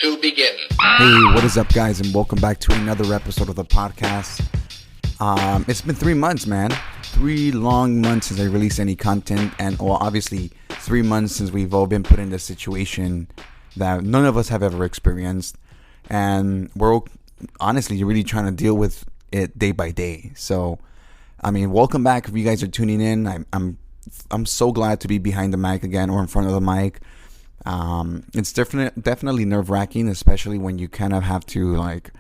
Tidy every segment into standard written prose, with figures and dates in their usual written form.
to begin. Hey, what is up, guys, and welcome back to another episode of the podcast. It's been 3 months, man. 3 long months since I released any content, and obviously 3 months since we've all been put in this situation that none of us have ever experienced, and we're honestly really trying to deal with it day by day. So, I mean, welcome back if you guys are tuning in. I'm so glad to be behind the mic again, or in front of the mic. It's definitely nerve-wracking, especially when you kind of have to like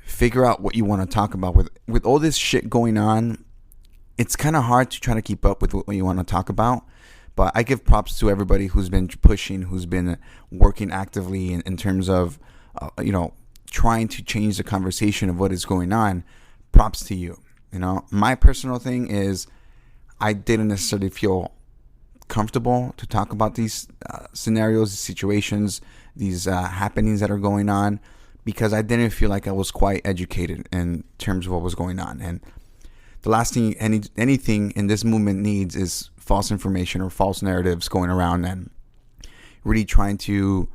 figure out what you want to talk about with all this shit going on. It's kind of hard to try to keep up with what you want to talk about, but I give props to everybody who's been pushing, who's been working actively in terms of trying to change the conversation of what is going on. Props to you. My personal thing is I didn't necessarily feel comfortable to talk about these scenarios, situations, these happenings that are going on, because I didn't feel like I was quite educated in terms of what was going on. And the last thing anything in this movement needs is false information or false narratives going around and really trying to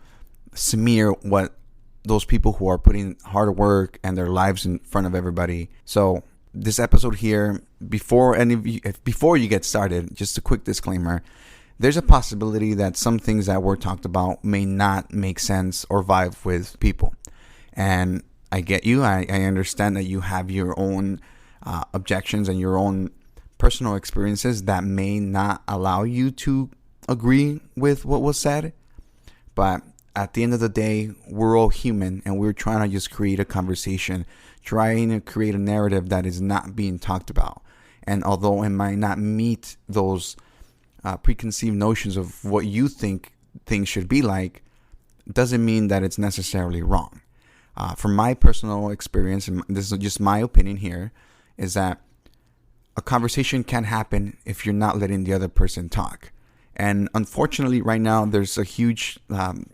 smear what those people who are putting hard work and their lives in front of everybody. So this episode here, before you get started, just a quick disclaimer: there's a possibility that some things that were talked about may not make sense or vibe with people. And I get you. I understand that you have your own objections and your own personal experiences that may not allow you to agree with what was said. But at the end of the day, we're all human, and we're trying to just create a conversation, trying to create a narrative that is not being talked about. And although it might not meet those preconceived notions of what you think things should be like, doesn't mean that it's necessarily wrong. From my personal experience, and this is just my opinion here, is that a conversation can't happen if you're not letting the other person talk. And unfortunately, right now, there's a huge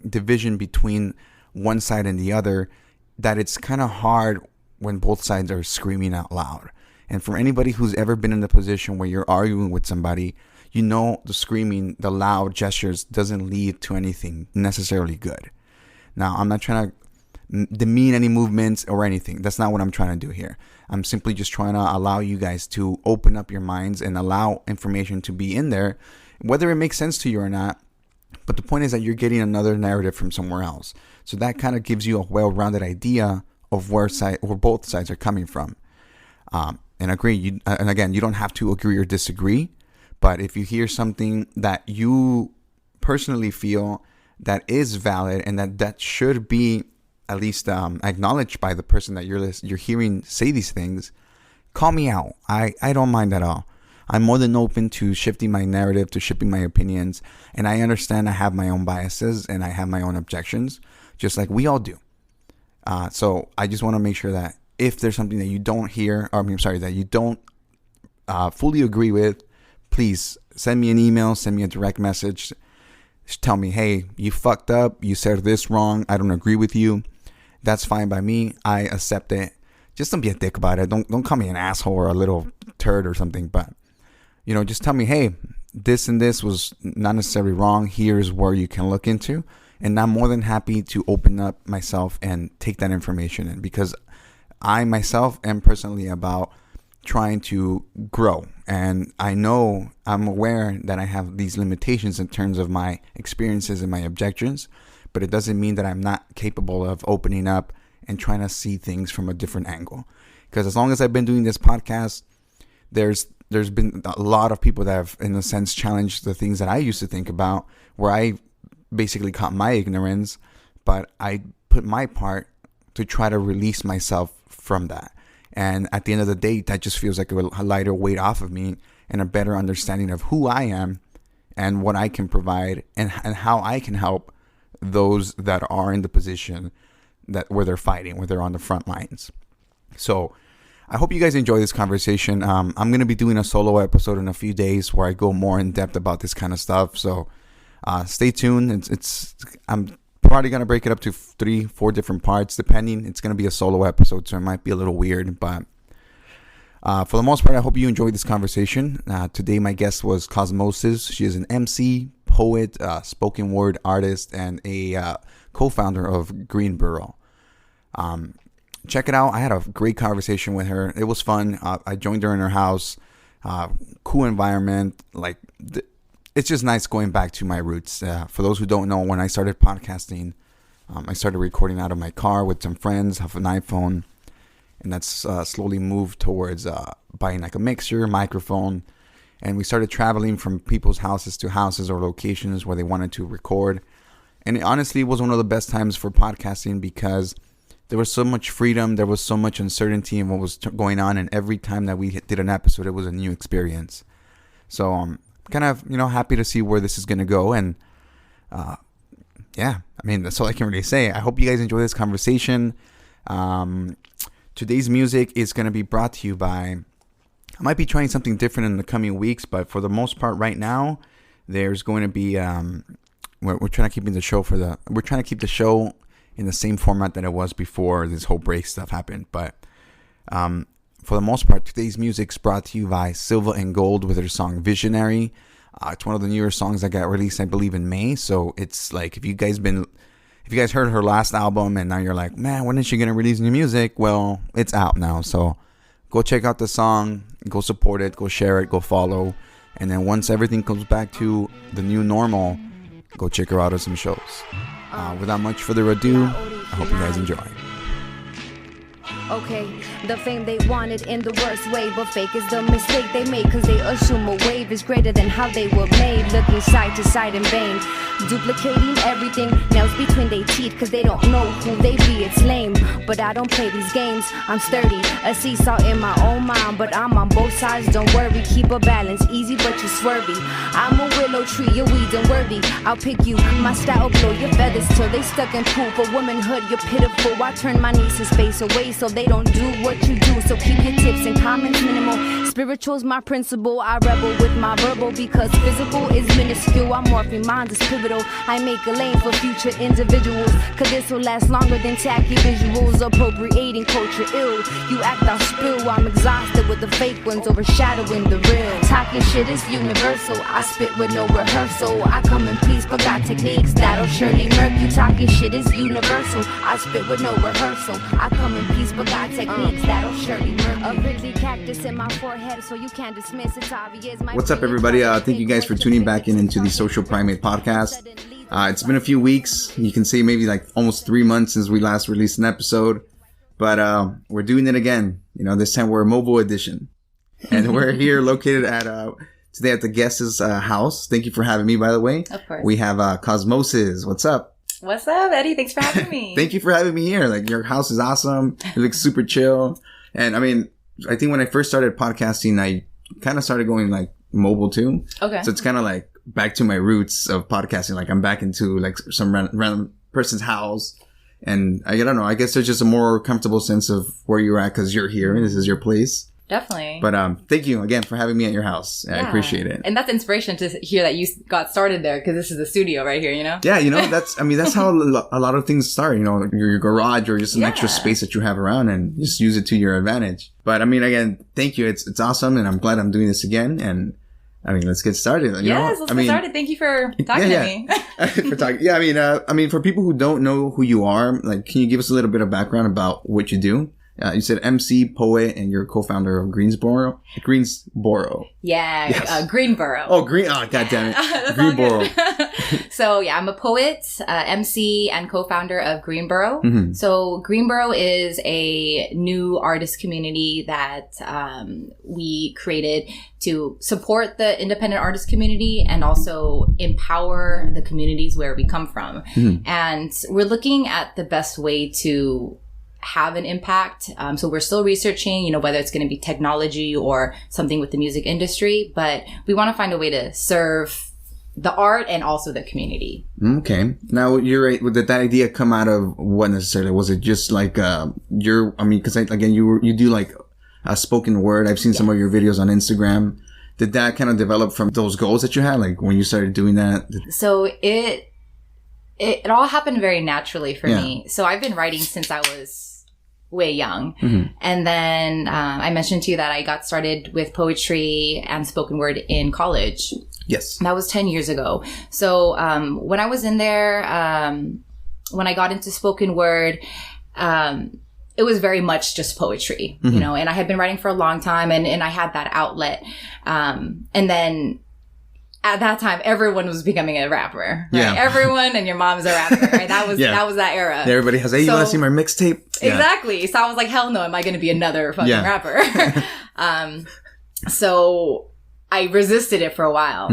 division between one side and the other, that it's kind of hard when both sides are screaming out loud. And for anybody who's ever been in the position where you're arguing with somebody, the screaming, the loud gestures doesn't lead to anything necessarily good. Now, I'm not trying to demean any movements or anything. That's not what I'm trying to do here. I'm simply just trying to allow you guys to open up your minds and allow information to be in there, whether it makes sense to you or not. But the point is that you're getting another narrative from somewhere else. So that kind of gives you a well-rounded idea of where both sides are coming from. And again, you don't have to agree or disagree. But if you hear something that you personally feel that is valid and that should be at least acknowledged by the person that you're hearing say these things, call me out. I don't mind at all. I'm more than open to shifting my narrative, to shifting my opinions. And I understand I have my own biases and I have my own objections, just like we all do. So I just want to make sure that if there's something that you don't hear, that you don't fully agree with, please send me an email, send me a direct message. Just tell me, hey, you fucked up. You said this wrong. I don't agree with you. That's fine by me. I accept it. Just don't be a dick about it. Don't call me an asshole or a little turd or something. But, just tell me, hey, this and this was not necessarily wrong. Here's where you can look into. And I'm more than happy to open up myself and take that information in, because I myself am personally about trying to grow. And I'm aware that I have these limitations in terms of my experiences and my objections, but it doesn't mean that I'm not capable of opening up and trying to see things from a different angle. Because as long as I've been doing this podcast, there's been a lot of people that have, in a sense, challenged the things that I used to think about, where I basically caught my ignorance, but I put my part to try to release myself from that. And at the end of the day, that just feels like a lighter weight off of me and a better understanding of who I am and what I can provide and how I can help those that are in the position where they're fighting, where they're on the front lines. So I hope you guys enjoy this conversation. I'm going to be doing a solo episode in a few days where I go more in depth about this kind of stuff. So stay tuned. I'm probably going to break it up to 3-4 different parts, depending. It's going to be a solo episode, so it might be a little weird, but for the most part, I hope you enjoyed this conversation. Today, my guest was Cosmosis. She is an MC, poet, spoken word artist, and a co-founder of Greenboro. Check it out. I had a great conversation with her. It was fun. I joined her in her house. Cool environment. Like, it's just nice going back to my roots. For those who don't know, when I started podcasting, I started recording out of my car with some friends, have an iPhone, and that's slowly moved towards buying like a mixer, microphone, and we started traveling from people's houses to houses or locations where they wanted to record. And it honestly was one of the best times for podcasting because there was so much freedom, there was so much uncertainty in what was going on, and every time that we did an episode, it was a new experience. So I'm kind of, happy to see where this is going to go, and that's all I can really say. I hope you guys enjoy this conversation. Today's music is going to be brought to you by, I might be trying something different in the coming weeks, but for the most part right now, there's going to be, we're trying to keep the show in the same format that it was before this whole break stuff happened. But for the most part, today's music's brought to you by Silvandgold with their song Visionary. It's one of the newer songs that got released, I believe, in May. So it's like, if you guys heard her last album and now you're like, man, when is she going to release new music? Well, it's out now. So go check out the song, go support it, go share it, go follow. And then once everything comes back to the new normal, go check her out at some shows. Without much further ado, I hope you guys enjoy. Okay, the fame they wanted in the worst way, but fake is the mistake they made, cause they assume a wave is greater than how they were made, looking side to side in vain, duplicating everything, nails between their teeth, cause they don't know who they be. It's lame, but I don't play these games. I'm sturdy, a seesaw in my own mind, but I'm on both sides. Don't worry, keep a balance, easy but you're swervy. I'm a willow tree, you're weeds and worthy. I'll pick you, my style blow your feathers till they stuck in poop. For womanhood, you're pitiful. I turn my niece's face away so they don't do what you do. So keep your tips and comments minimal. Spiritual's my principle. I rebel with my verbal because physical is minuscule. I'm morphing, minds is pivotal. I make a lane for future individuals, cause this will last longer than tacky visuals. Appropriating culture ill. You act out spill. I'm exhausted with the fake ones overshadowing the real. Talking shit is universal. I spit with no rehearsal. I come in peace but got techniques that'll surely murk you. Talking shit is universal. I spit with no rehearsal. I come in peace but got techniques that'll surely murk you. A prickly cactus in my forehead so you can't dismiss it's obvious. What's up, everybody? Thank you guys for tuning back into the Social Primate Podcast. It's been a few weeks. You can say maybe like almost 3 months since we last released an episode. But we're doing it again. This time we're a mobile edition. And we're here located at today at the guest's house. Thank you for having me, by the way. Of course. We have Cosmosis. What's up? What's up, Eddie? Thanks for having me. Thank you for having me here. Like, your house is awesome. It looks super chill. And I mean, I think when I first started podcasting, I kind of started going like mobile too. Okay. So it's kind of like back to my roots of podcasting. Like, I'm back into like some random person's house. And I don't know, I guess there's just a more comfortable sense of where you're at because you're here and this is your place. Definitely. But thank you again for having me at your house. Yeah. I appreciate it. And that's inspiration to hear that you got started there because this is the studio right here, Yeah, that's how a lot of things start, your garage or just an extra space that you have around and just use it to your advantage. But I mean, again, thank you. It's awesome and I'm glad I'm doing this again. And I mean, let's get started. Let's get started. Thank you for talking to me. For talking. Yeah, I mean, for people who don't know who you are, like, can you give us a little bit of background about what you do? You said MC, poet, and you're co-founder of Greensboro. Yeah, yes. Greenboro. Oh, God damn it. Greenboro. So, yeah, I'm a poet, MC, and co-founder of Greenboro. Mm-hmm. So, Greenboro is a new artist community that we created to support the independent artist community and also empower the communities where we come from. Mm-hmm. And we're looking at the best way to have an impact. So we're still researching, whether it's going to be technology or something with the music industry, but we want to find a way to serve the art and also the community. Okay. Now, did that idea come out of what necessarily? Was it just like, because again, you do like a spoken word. I've seen some of your videos on Instagram. Did that kind of develop from those goals that you had? Like when you started doing that? So it all happened very naturally for me. So I've been writing since I was way young. Mm-hmm. And then I mentioned to you that I got started with poetry and spoken word in college. Yes. That was 10 years ago. So when I was in there, when I got into spoken word, it was very much just poetry, you know, and I had been writing for a long time and I had that outlet. And then at that time, everyone was becoming a rapper, right? Yeah. Everyone and your mom's a rapper, right? That was that era. Everybody has, hey, you want to see my mixtape? Exactly. So I was like, hell no, am I going to be another fucking rapper? So I resisted it for a while.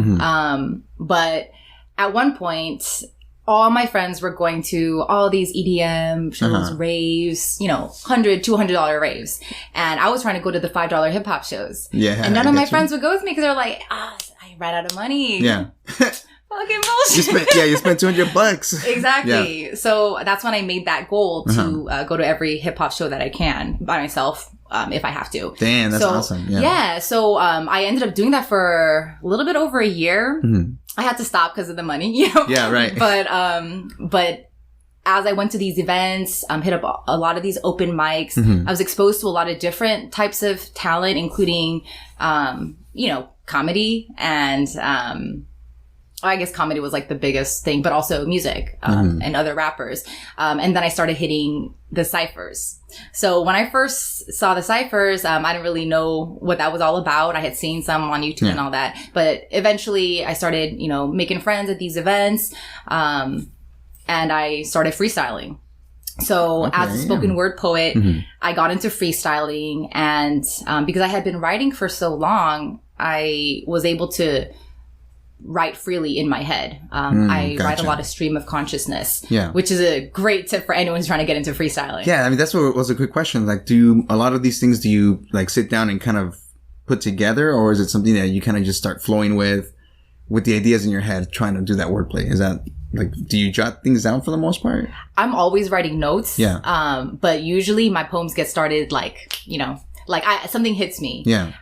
But at one point, all my friends were going to all these EDM shows, raves, you know, $100, $200 raves. And I was trying to go to the $5 hip hop shows. Yeah. And none of my friends would go with me because they're like, I ran out of money. Yeah. Fucking bullshit. You spent $200. Exactly. Yeah. So that's when I made that goal to go to every hip hop show that I can by myself. If I have to. Damn, that's awesome. Yeah. So, I ended up doing that for a little bit over a year. I had to stop because of the money, you know? Yeah, right. But as I went to these events, hit up a lot of these open mics, I was exposed to a lot of different types of talent, including, you know, comedy and, I guess comedy was like the biggest thing, but also music, and other rappers. And then I started hitting the cyphers. So when I first saw the cyphers, I didn't really know what that was all about. I had seen some on YouTube and all that, but eventually I started, you know, making friends at these events. And I started freestyling. So as a spoken word poet, I got into freestyling, and, because I had been writing for so long, I was able to write freely in my head. I write a lot of stream of consciousness, which is a great tip for anyone who's trying to get into freestyling. Yeah, I mean, that's what was a quick question. Like, a lot of these things, do you like sit down and kind of put together, or is it something that you kind of just start flowing with the ideas in your head, trying to do that wordplay? Is that like, do you jot things down for the most part? I'm always writing notes. Yeah. But usually my poems get started like, you know, like something hits me. Yeah.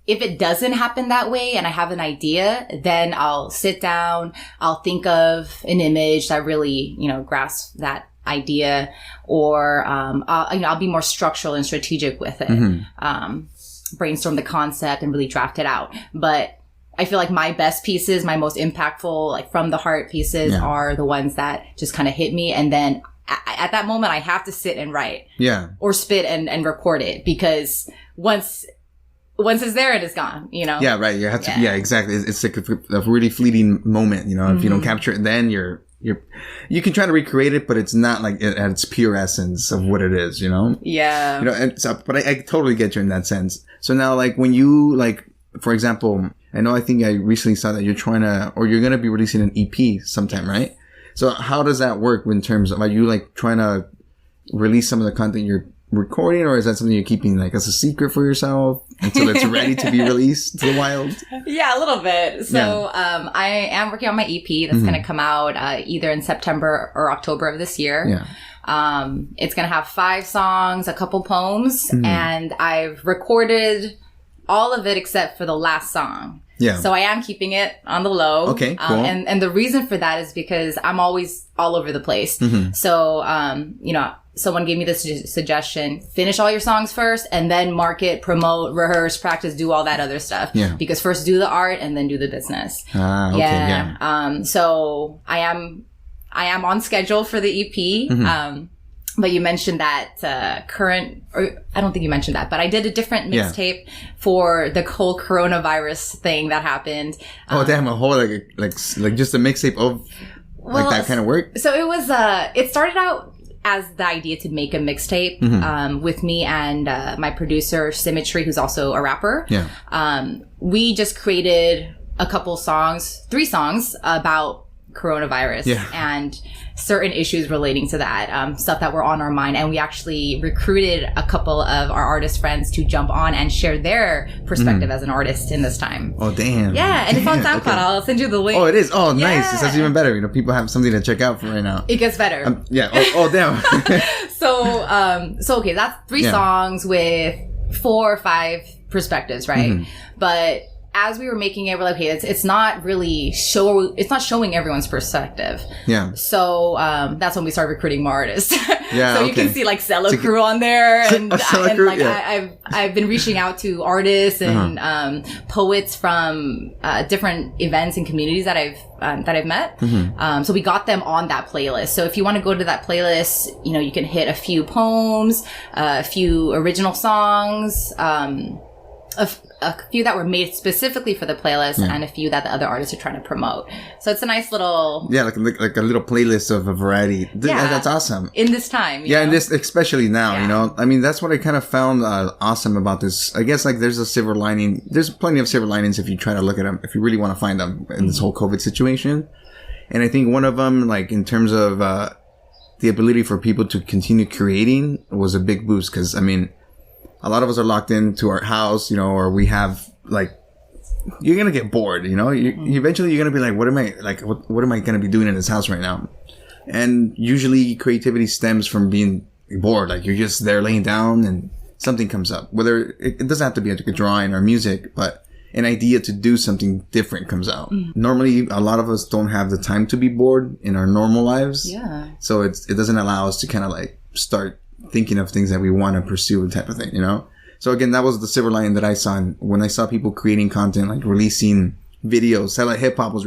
If it doesn't happen that way and I have an idea, then I'll sit down, I'll think of an image that really, you know, grasps that idea, or, I'll be more structural and strategic with it. Brainstorm the concept and really draft it out. But I feel like my best pieces, my most impactful, like from the heart pieces are the ones that just kind of hit me. And then at that moment, I have to sit and write. Yeah. Or spit and record it, because once it's there, it is gone, you know? Yeah, right. You have to, yeah, exactly. It's like a really fleeting moment, you know? If you don't capture it, then you can try to recreate it, but it's not like at its pure essence of what it is, you know? Yeah. You know, and so, but I totally get you in that sense. So now, like, when you, like, for example, I think I recently saw that you're going to be releasing an EP sometime, right? So how does that work in terms of, are you like trying to release some of the content you're recording, or is that something you're keeping like as a secret for yourself until it's ready to be released to the wild? Yeah, a little bit. So I am working on my EP that's going to come out either in September or October of this year. Yeah. It's going to have 5 songs, a couple poems, and I've recorded all of it except for the last song. Yeah. So I am keeping it on the low. Okay, cool. And the reason for that is because I'm always all over the place. So, you know, someone gave me this suggestion: finish all your songs first and then market, promote, rehearse, practice, do all that other stuff. Yeah. Because first do the art and then do the business. Okay, yeah. So I am on schedule for the EP. But you mentioned that or I don't think you mentioned that, but I did a different mixtape for the whole coronavirus thing that happened. Oh, damn, a whole like just a mixtape of like that kind of work? So it was it started out as the idea to make a mixtape with me and my producer Symmetry, who's also a rapper. Yeah. We just created a couple songs, 3 songs about coronavirus and certain issues relating to that, stuff that were on our mind. And we actually recruited a couple of our artist friends to jump on and share their perspective as an artist in this time. Oh, damn. Yeah, and it's on SoundCloud. Okay. I'll send you the link. Oh, it is? Oh, nice. That's even better. You know, people have something to check out for right now. It gets better. Yeah. Oh, damn. So okay, that's 3 songs with 4 or 5 perspectives, right? But as we were making it, we're like, okay, it's not really showing everyone's perspective. Yeah. So that's when we started recruiting more artists. Yeah. So you can see like Cello Crew on there, and Crew, I've been reaching out to artists and poets from different events and communities that I've met. So we got them on that playlist. So if you want to go to that playlist, you can hit a few poems, a few original songs, a few that were made specifically for the playlist, and a few that the other artists are trying to promote. So it's a nice little... Yeah, like a little playlist of a variety. That's awesome. In this time. Yeah, in this, especially now, I mean, that's what I kind of found awesome about this. I guess, like, there's a silver lining. There's plenty of silver linings if you try to look at them, if you really want to find them in this whole COVID situation. And I think one of them, like, in terms of the ability for people to continue creating was a big boost. Because, I mean... A lot of us are locked into our house, or we have, like, you're going to get bored, eventually you're going to be like, what am I going to be doing in this house right now? And usually creativity stems from being bored. Like, you're just there laying down and something comes up. Whether it doesn't have to be like a drawing or music, but an idea to do something different comes out. Normally, a lot of us don't have the time to be bored in our normal lives. Yeah. So it doesn't allow us to kind of like start thinking of things that we want to pursue, type of thing, So again, that was the silver lining that I saw when I saw people creating content, like releasing videos. Sell Hip Hop was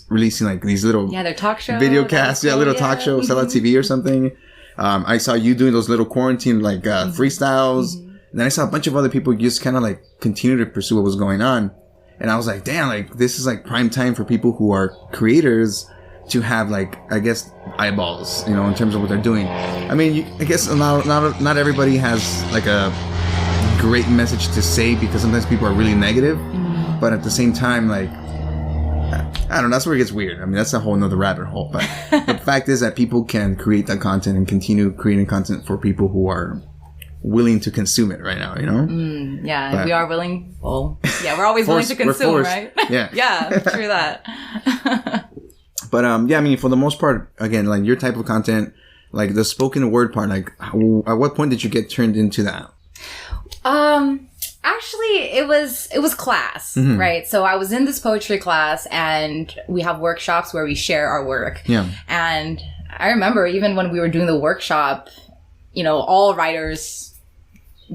releasing like these little their talk show video casts, little talk show, Sell TV or something. I saw you doing those little quarantine like freestyles. And then I saw a bunch of other people just kind of like continue to pursue what was going on, and I was like, damn, like this is like prime time for people who are creators to have, like, I guess, eyeballs, in terms of what they're doing. I mean, I guess not everybody has, like, a great message to say, because sometimes people are really negative. But at the same time, like, I don't know, that's where it gets weird. I mean, that's a whole nother rabbit hole. But the fact is that people can create that content and continue creating content for people who are willing to consume it right now, But we are willing. Well, we're always willing to consume, right? Yeah. Yeah, true that. But, I mean, for the most part, again, like, your type of content, like, the spoken word part, like, at what point did you get turned into that? Actually, it was class, right? So I was in this poetry class, and we have workshops where we share our work. Yeah. And I remember even when we were doing the workshop, all writers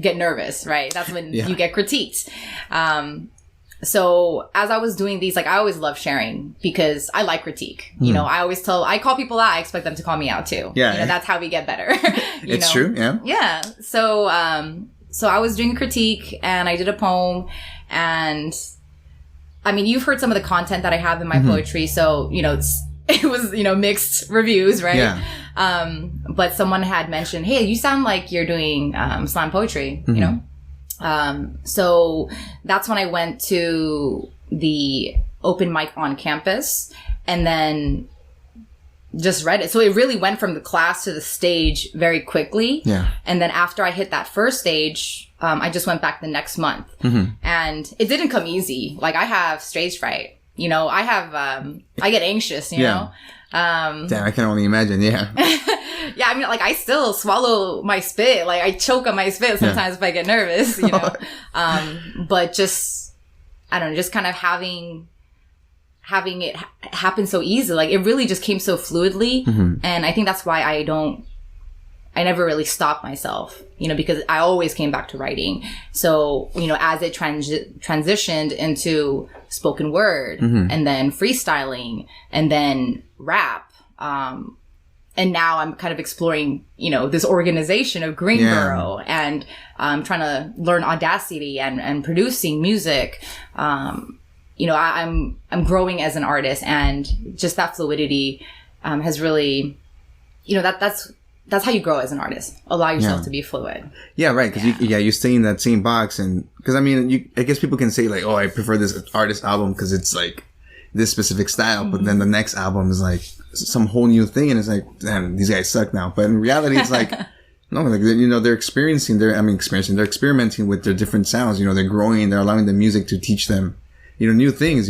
get nervous, right? That's when you get critiqued. So as I was doing these, like, I always love sharing because I like critique. I call people out. I expect them to call me out too. Yeah. That's how we get better. It's true. Yeah. Yeah. So I was doing critique, and I did a poem, and I mean, you've heard some of the content that I have in my poetry. So, it was, mixed reviews, right? Yeah. But someone had mentioned, hey, you sound like you're doing, slam poetry, so that's when I went to the open mic on campus, and then just read it. So it really went from the class to the stage very quickly. Yeah. And then after I hit that first stage, I just went back the next month, and it didn't come easy. Like, I have stage fright. I get anxious, you know? Damn, I can only imagine. Yeah. Yeah. I mean, like, I still swallow my spit. Like, I choke on my spit sometimes if I get nervous, but just, I don't know, just kind of having it happen so easy. Like, it really just came so fluidly. And I think that's why I never really stopped myself, because I always came back to writing. So, as it transitioned into spoken word, and then freestyling, and then rap, and now I'm kind of exploring, this organization of Greenboro, and trying to learn Audacity and producing music. I'm growing as an artist, and just that fluidity has really, that's how you grow as an artist. Allow yourself to be fluid. Yeah, right. Because you stay in that same box, and because I mean, I guess people can say like, oh, I prefer this artist album because it's like this specific style, but then the next album is like some whole new thing, and it's like, damn, these guys suck now. But in reality, it's like, no, like, they're they're experimenting with their different sounds. They're growing, they're allowing the music to teach them, new things.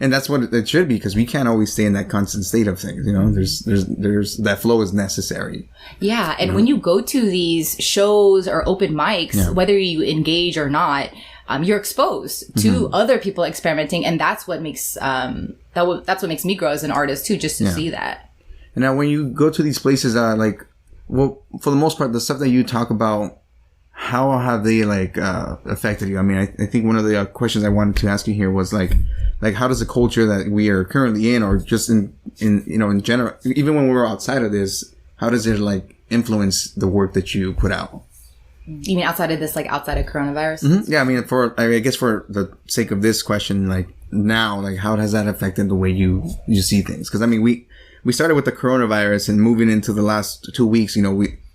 And that's what it should be, because we can't always stay in that constant state of things. There's that flow is necessary. Yeah. And when you go to these shows or open mics, whether you engage or not, you're exposed to other people experimenting, and that's what makes that's what makes me grow as an artist too, just to see that. And now when you go to these places, like, well, for the most part, the stuff that you talk about, how have they like affected you? I mean, I think one of the questions I wanted to ask you here was like how does the culture that we are currently in, or just in general, even when we're outside of this, how does it like influence the work that you put out? You mean outside of this, like outside of coronavirus? Mm-hmm. Yeah, I mean, I guess for the sake of this question, like now, like how has that affected the way you see things? Because I mean, we started with the coronavirus, and moving into the last 2 weeks,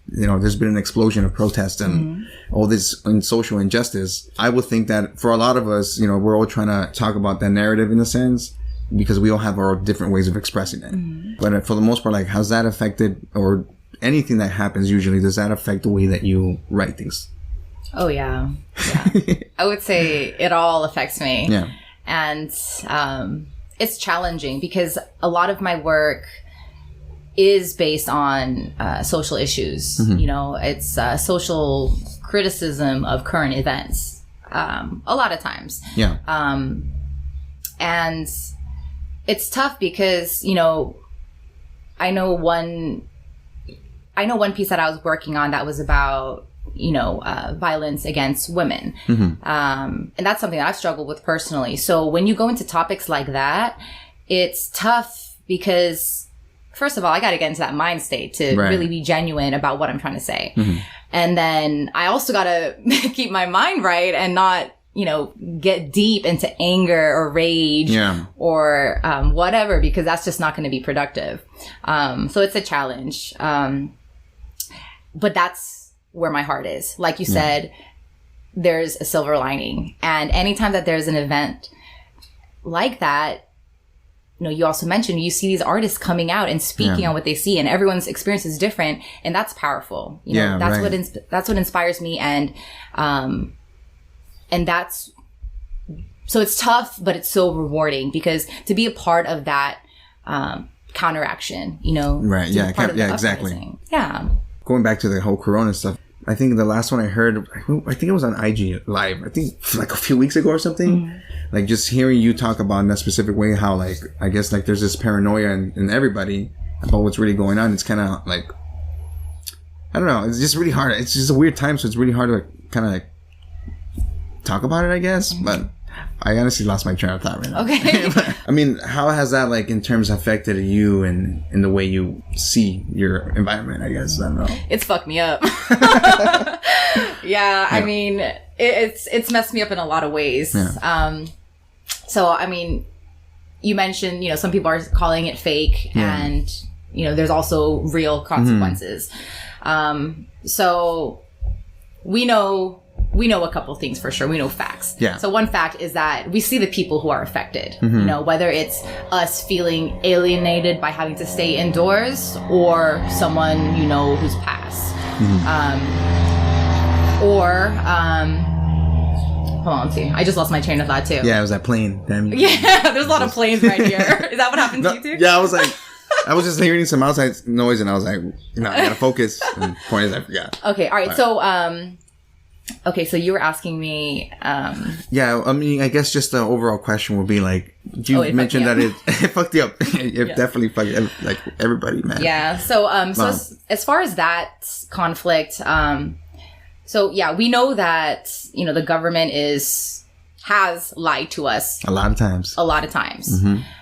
there's been an explosion of protest and all this social injustice. I would think that for a lot of us, we're all trying to talk about that narrative in a sense, because we all have our different ways of expressing it. But for the most part, like, how's that affected, or anything that happens usually, does that affect the way that you write things? Oh, yeah. I would say it all affects me. Yeah. And it's challenging because a lot of my work is based on social issues. It's social criticism of current events a lot of times. Yeah. And it's tough because, I know one piece that I was working on that was about, violence against women. And that's something that I've struggled with personally. So when you go into topics like that, it's tough because, first of all, I got to get into that mind state to really be genuine about what I'm trying to say. And then I also got to keep my mind right and not, get deep into anger or rage or whatever, because that's just not going to be productive. So it's a challenge. But that's where my heart is. Like you said, there's a silver lining. And anytime that there's an event like that, you also mentioned, you see these artists coming out and speaking on what they see, and everyone's experience is different, and that's powerful. That's what inspires me, and that's, so it's tough, but it's so rewarding because to be a part of that counteraction, right? Yeah, exactly. Yeah. Going back to the whole Corona stuff, I think the last one I heard, I think it was on IG Live, I think like a few weeks ago or something. Like just hearing you talk about in that specific way, how like, I guess like there's this paranoia in everybody about what's really going on. It's kind of like, I don't know. It's just really hard. It's just a weird time. So it's really hard to kind of like talk about it, I guess. But I honestly lost my train of thought right now. Okay. I mean, how has that like in terms affected you and in the way you see your environment, I guess? I don't know. It's fucked me up. Yeah. I mean, it's messed me up in a lot of ways. Yeah. So, I mean, you mentioned, some people are calling it fake and, there's also real consequences. So we know a couple things for sure. We know facts. Yeah. So one fact is that we see the people who are affected, whether it's us feeling alienated by having to stay indoors or someone, who's passed. Hold on, see. I just lost my train of thought too. Yeah, it was that plane. Damn. Yeah, there's a lot of planes right here. Is that what happened to you too? Yeah, I was just hearing some outside noise and I was like, I gotta focus. And the point is I forgot. Okay, all right. So, so you were asking me. Yeah, I mean, I guess just the overall question would be like, you mentioned that it fucked you up. It definitely fucked like everybody, man. Yeah. So, as far as that conflict, so yeah, we know that the government has lied to us a lot of times.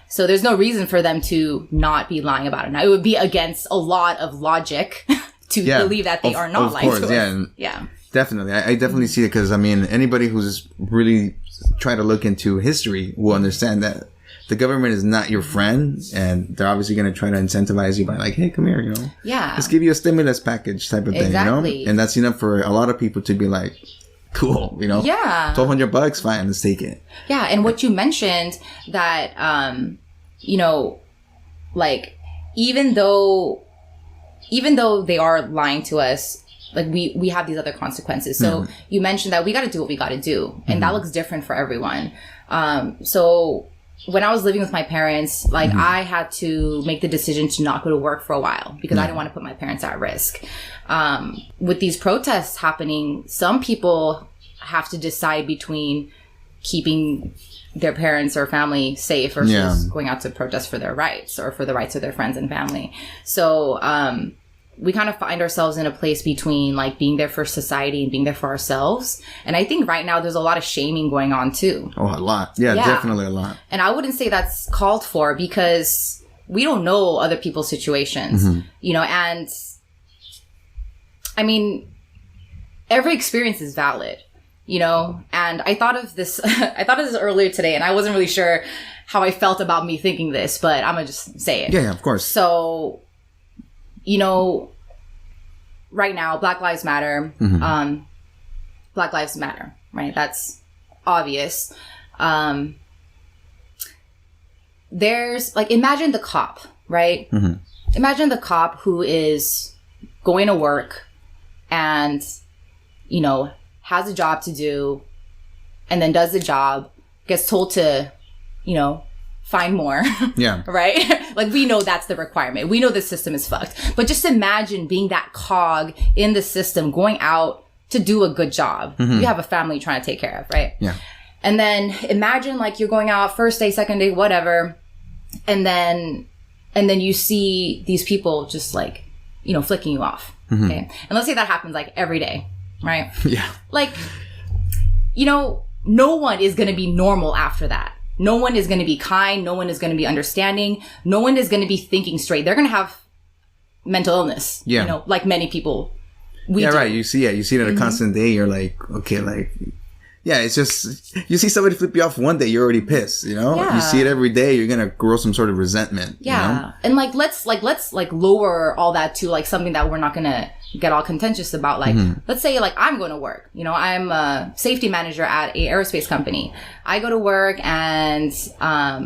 So there's no reason for them to not be lying about it. Now, it would be against a lot of logic to believe that they are not lying to us. Yeah. Definitely. I definitely see it because, I mean, anybody who's really trying to look into history will understand that the government is not your friend, and they're obviously going to try to incentivize you by like, hey, come here, Yeah. Let's give you a stimulus package type of thing, And that's enough for a lot of people to be like, cool, Yeah. $1,200, fine, let's take it. Yeah. And what you mentioned that, like, even though they are lying to us, like we have these other consequences. So you mentioned that we got to do what we got to do, and that looks different for everyone. So when I was living with my parents, like I had to make the decision to not go to work for a while because I didn't want to put my parents at risk. With these protests happening, some people have to decide between keeping their parents or family safe versus going out to protest for their rights or for the rights of their friends and family. So we kind of find ourselves in a place between like being there for society and being there for ourselves. And I think right now there's a lot of shaming going on too. Oh, a lot. Yeah, definitely a lot. And I wouldn't say that's called for because we don't know other people's situations, you know, and I mean, every experience is valid, you know, and I thought of this earlier today, and I wasn't really sure how I felt about me thinking this, but I'm gonna just say it. Yeah, of course. So, you know, right now, Black Lives Matter, Black Lives Matter, right? That's obvious. There's like, imagine the cop, right? Imagine the cop who is going to work and, you know, has a job to do and then does the job, gets told to, you know, find more. Yeah. Right? Like, we know that's the requirement. We know the system is fucked. But just imagine being that cog in the system, going out to do a good job. You have a family you're trying to take care of, right? Yeah. And then imagine like you're going out first day, second day, whatever. And then you see these people just like, you know, flicking you off. Okay. And let's say that happens like every day, right? Yeah. Like, you know, no one is going to be normal after that. No one is going to be kind. No one is going to be understanding. No one is going to be thinking straight. They're going to have mental illness. Yeah. You know, like many people. We do. Right. You see it. You see it on a constant day. You're like, okay, like, yeah, it's just, you see somebody flip you off one day, you're already pissed, you know? Yeah. You see it every day, you're going to grow some sort of resentment. Yeah. You know? And like, let's lower all that to like something that we're not going to get all contentious about. Like, let's say like I'm going to work, you know, I'm a safety manager at a aerospace company. I go to work and,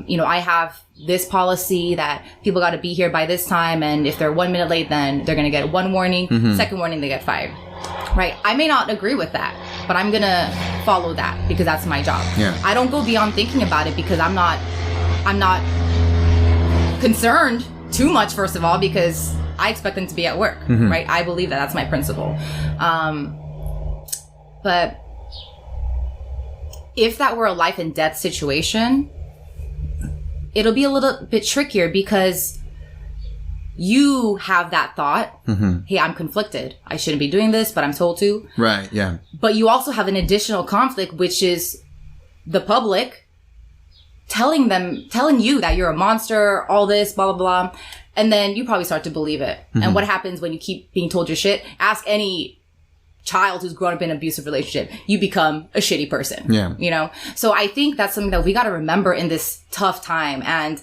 you know, I have this policy that people got to be here by this time. And if they're 1 minute late, then they're going to get one warning. Second warning, they get fired. Right. I may not agree with that, but I'm going to follow that because that's my job. Yeah. I don't go beyond thinking about it because I'm not concerned too much, first of all, because I expect them to be at work. Right. I believe that that's my principle. But if that were a life and death situation, it'll be a little bit trickier because you have that thought, hey, I'm conflicted. I shouldn't be doing this, but I'm told to. Right, yeah. But you also have an additional conflict, which is the public telling you that you're a monster, all this, blah, blah, blah. And then you probably start to believe it. And what happens when you keep being told your shit? Ask any child who's grown up in an abusive relationship. You become a shitty person. Yeah. You know? So I think that's something that we got to remember in this tough time. And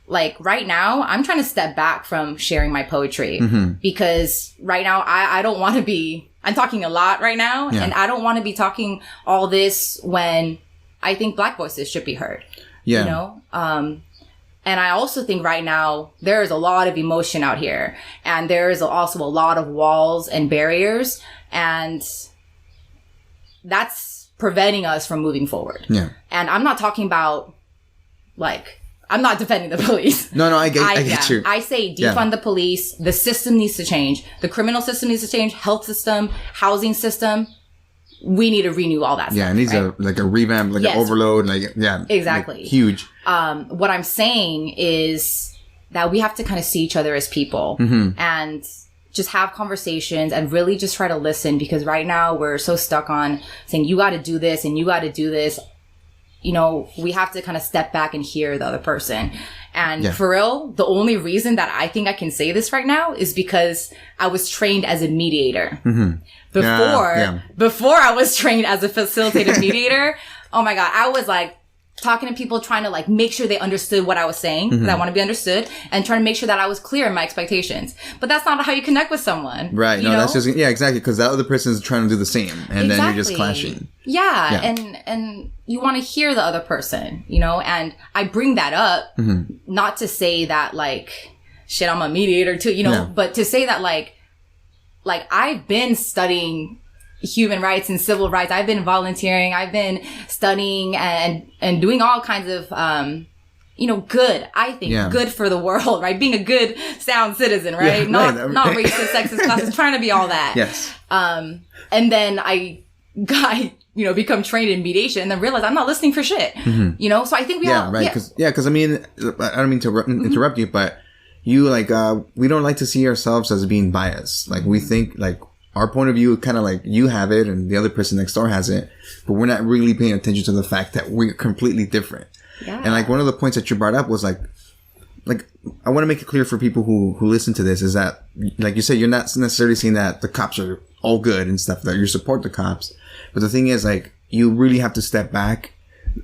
like right now, I'm trying to step back from sharing my poetry because right now I don't want to be, I'm talking a lot right now and I don't want to be talking all this when I think Black voices should be heard, you know? And I also think right now there is a lot of emotion out here and there is also a lot of walls and barriers and that's preventing us from moving forward. Yeah. And I'm not talking about like, I'm not defending the police. No, I get you. I say defund the police. The system needs to change. The criminal system needs to change. Health system, housing system. We need to renew all that stuff. Yeah, it needs a revamp, an overload. Exactly. Like, huge. What I'm saying is that we have to kind of see each other as people and just have conversations and really just try to listen because right now we're so stuck on saying you got to do this and you got to do this. You know, we have to kind of step back and hear the other person. And for real, the only reason that I think I can say this right now is because I was trained as a mediator. Before I was trained as a facilitative mediator, oh my God, I was like talking to people trying to like make sure they understood what I was saying because I want to be understood and trying to make sure that I was clear in my expectations. But that's not how you connect with someone. Right. No, that's just, exactly. Because that other person is trying to do the same and then you're just clashing. Yeah. And you want to hear the other person, you know, and I bring that up not to say that like, shit, I'm a mediator too, you know, but to say that like I've been studying human rights and civil rights. I've been volunteering. I've been studying and doing all kinds of, you know, good, I think, good for the world, right? Being a good, sound citizen, right? Not racist, sexist, classist, trying to be all that. Yes. And then I become trained in mediation and then realize I'm not listening for shit. So I think we all... Right. Because I mean, I don't mean to interrupt you, but you like, we don't like to see ourselves as being biased. Like we think like our point of view, kind of like you have it and the other person next door has it, but we're not really paying attention to the fact that we're completely different. Yeah. And like one of the points that you brought up was like I want to make it clear for people who listen to this is that, like you said, you're not necessarily saying that the cops are all good and stuff, that you support the cops. But the thing is, like, you really have to step back,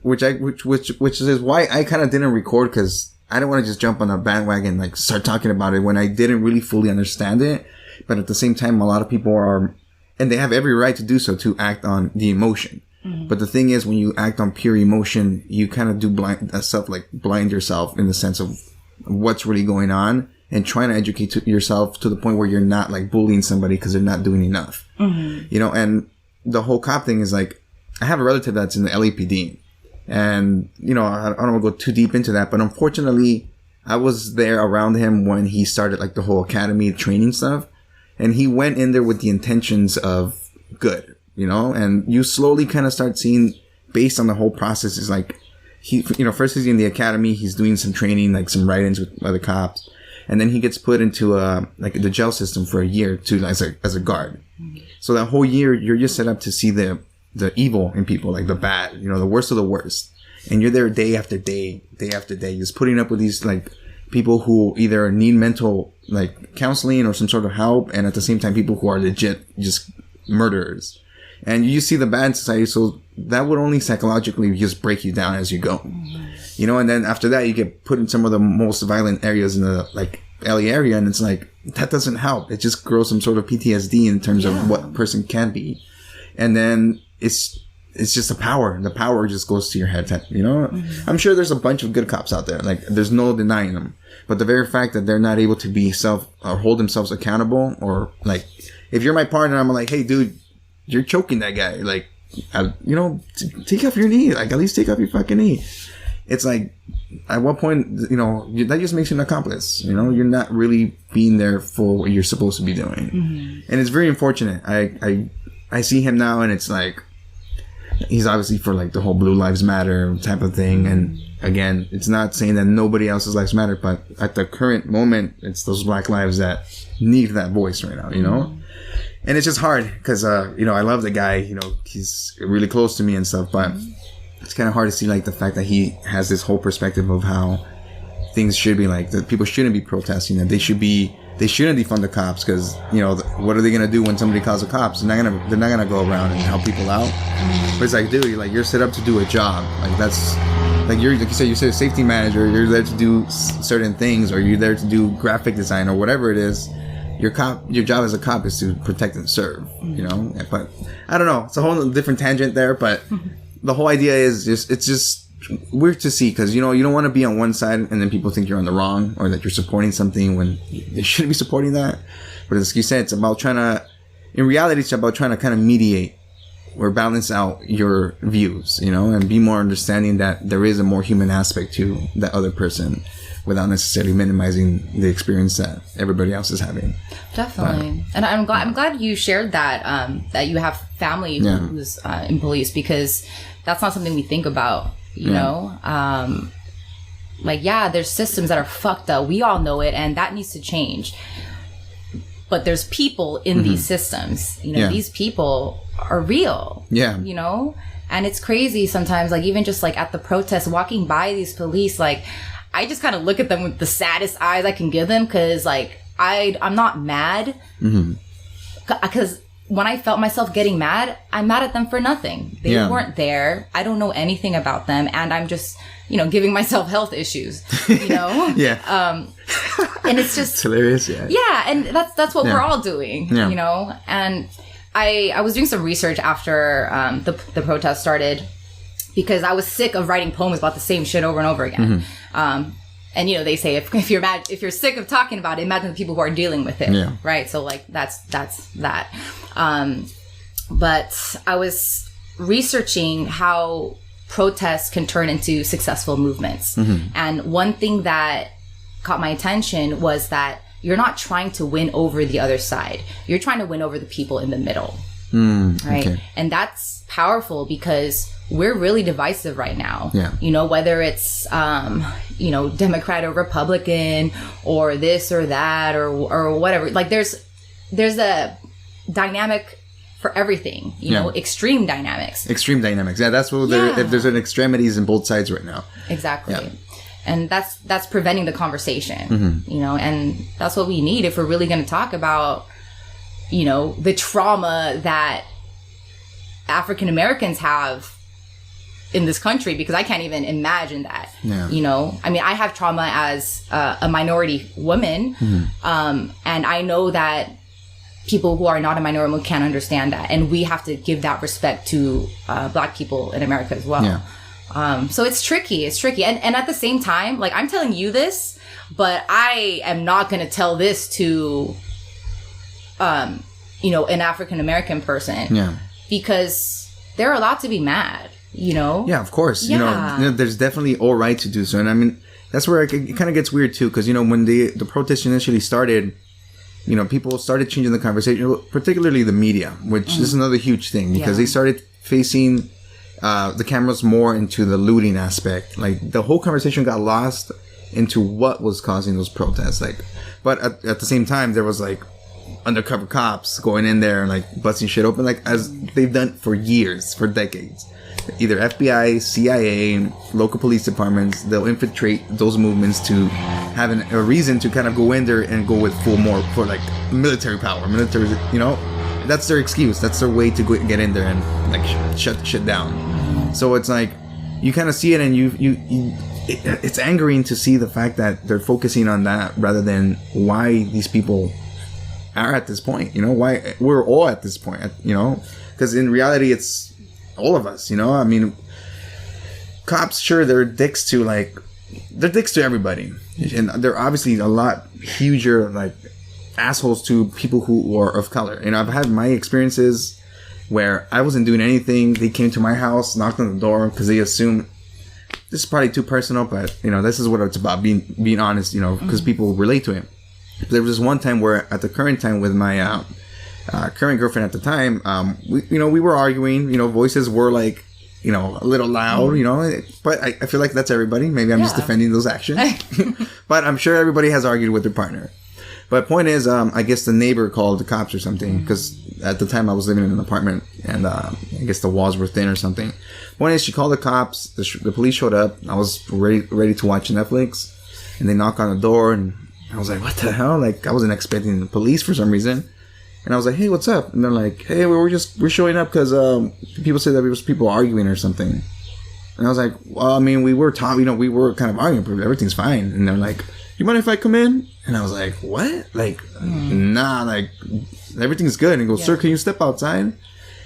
which is why I kind of didn't record, because I didn't want to just jump on a bandwagon and like start talking about it when I didn't really fully understand it. But at the same time, a lot of people are, and they have every right to do so, to act on the emotion. But the thing is, when you act on pure emotion, you kind of do blind yourself in the sense of what's really going on, and trying to educate yourself to the point where you're not like bullying somebody because they're not doing enough. And the whole cop thing is like, I have a relative that's in the LAPD, and I don't want to go too deep into that, but unfortunately I was there around him when he started like the whole academy training stuff, and he went in there with the intentions of good, and you slowly kind of start seeing, based on the whole process, is like, he, first he's in the academy, he's doing some training, like some write-ins with other cops. And then he gets put into like the jail system for a year as a guard. So that whole year, you're just set up to see the evil in people, like the bad, the worst of the worst. And you're there day after day, just putting up with these like people who either need mental like counseling or some sort of help. And at the same time, people who are legit just murderers. And you see the bad in society, so that would only psychologically just break you down as you go. And then after that, you get put in some of the most violent areas in the like LA area, and it's like, that doesn't help. It just grows some sort of PTSD in terms of what a person can be. And then it's just the power. The power just goes to your head, I'm sure there's a bunch of good cops out there. Like, there's no denying them. But the very fact that they're not able to be hold themselves accountable, or like, if you're my partner, I'm like, hey, dude, you're choking that guy. Like, take off your knee. Like, at least take off your fucking knee. It's like, at what point, that just makes you an accomplice. You're not really being there for what you're supposed to be doing. And it's very unfortunate. I see him now, and it's like, he's obviously for like the whole Blue Lives Matter type of thing. And again, it's not saying that nobody else's lives matter, but at the current moment, it's those black lives that need that voice right now, And it's just hard because, I love the guy, he's really close to me and stuff, but it's kind of hard to see like the fact that he has this whole perspective of how things should be, like that people shouldn't be protesting, that they shouldn't defund the cops because, what are they going to do when somebody calls the cops? They're not going to go around and help people out. But it's like, dude, you're set up to do a job. Like that's, like you're a safety manager, you're there to do certain things, or you're there to do graphic design or whatever it is. Your job as a cop is to protect and serve, but I don't know. It's a whole different tangent there, but the whole idea is it's just weird to see because, you don't want to be on one side and then people think you're on the wrong, or that you're supporting something when they shouldn't be supporting that. But as you said, it's about in reality, it's about trying to kind of mediate or balance out your views, and be more understanding that there is a more human aspect to that other person, without necessarily minimizing the experience that everybody else is having. Definitely. And I'm glad you shared that, that you have family who's in police, because that's not something we think about, you know? There's systems that are fucked up. We all know it, and that needs to change. But there's people in these systems, these people are real, and it's crazy sometimes, like even just like at the protest, walking by these police, like, I just kind of look at them with the saddest eyes I can give them, because like I'm not mad, because when I felt myself getting mad, I'm mad at them for nothing. They weren't there. I don't know anything about them, and I'm just giving myself health issues. And it's just, it's hilarious. And that's what we're all doing. And I was doing some research after the protest started, because I was sick of writing poems about the same shit over and over again. And they say if you're mad, if you're sick of talking about it, imagine the people who are dealing with it, right? So like that's that. But I was researching how protests can turn into successful movements, and one thing that caught my attention was that you're not trying to win over the other side; you're trying to win over the people in the middle. right? Okay. And that's powerful because we're really divisive right now. Yeah. You know, whether it's, Democrat or Republican or this or that or whatever. Like there's a dynamic for everything, you know, extreme dynamics. Extreme dynamics. Yeah, that's what if there's an extremities in both sides right now. Exactly. Yeah. And that's preventing the conversation, you know, and that's what we need if we're really going to talk about, you know, the trauma that African Americans have in this country, because I can't even imagine that. Yeah. You know, I mean, I have trauma as a minority woman, and I know that people who are not a minority woman can't understand that, and we have to give that respect to Black people in America as well. Yeah. So it's tricky. And at the same time, like, I'm telling you this, but I am not going to tell this to, an African American person. Yeah. Because they're allowed to be mad, you know? Yeah, of course. Yeah. You know, there's definitely all right to do so. And I mean, that's where it kind of gets weird too. Because, you know, when the protest initially started, you know, people started changing the conversation, particularly the media, which is another huge thing. Because they started facing the cameras more into the looting aspect. Like, the whole conversation got lost into what was causing those protests. Like, but at the same time, there was like undercover cops going in there and like busting shit open, like as they've done for years, for decades. Either FBI, CIA, local police departments, they'll infiltrate those movements to have a reason to kind of go in there and go with full more for like military power, you know, that's their excuse. That's their way to get in there and like shut shit down. So it's like you kind of see it, and it's angering to see the fact that they're focusing on that rather than why these people are at this point. You know, why we're all at this point. You know, because in reality, it's all of us. You know, I mean, cops, sure, they're dicks to everybody, and they're obviously a lot huger like assholes to people who are of color. You know, I've had my experiences where I wasn't doing anything. They came to my house, knocked on the door because they assumed, this is probably too personal, but you know, this is what it's about, being honest, you know, because people relate to it. There was this one time where at the current time with my current girlfriend at the time, we were arguing, you know, voices were like, you know, a little loud, you know, but I feel like that's everybody. Maybe I'm just defending those actions, but I'm sure everybody has argued with their partner. But point is, I guess the neighbor called the cops or something, because at the time I was living in an apartment, and I guess the walls were thin or something. Point is, she called the cops. The police showed up. I was ready to watch Netflix, and they knocked on the door, and I was like, what the hell? Like, I wasn't expecting the police for some reason. And I was like, hey, what's up? And they're like, hey, we're showing up because people said that there was people arguing or something. And I was like, well, I mean, we were kind of arguing, but everything's fine. And they're like, you mind if I come in? And I was like, what? Like, nah, like, everything's good. And he goes, sir, can you step outside?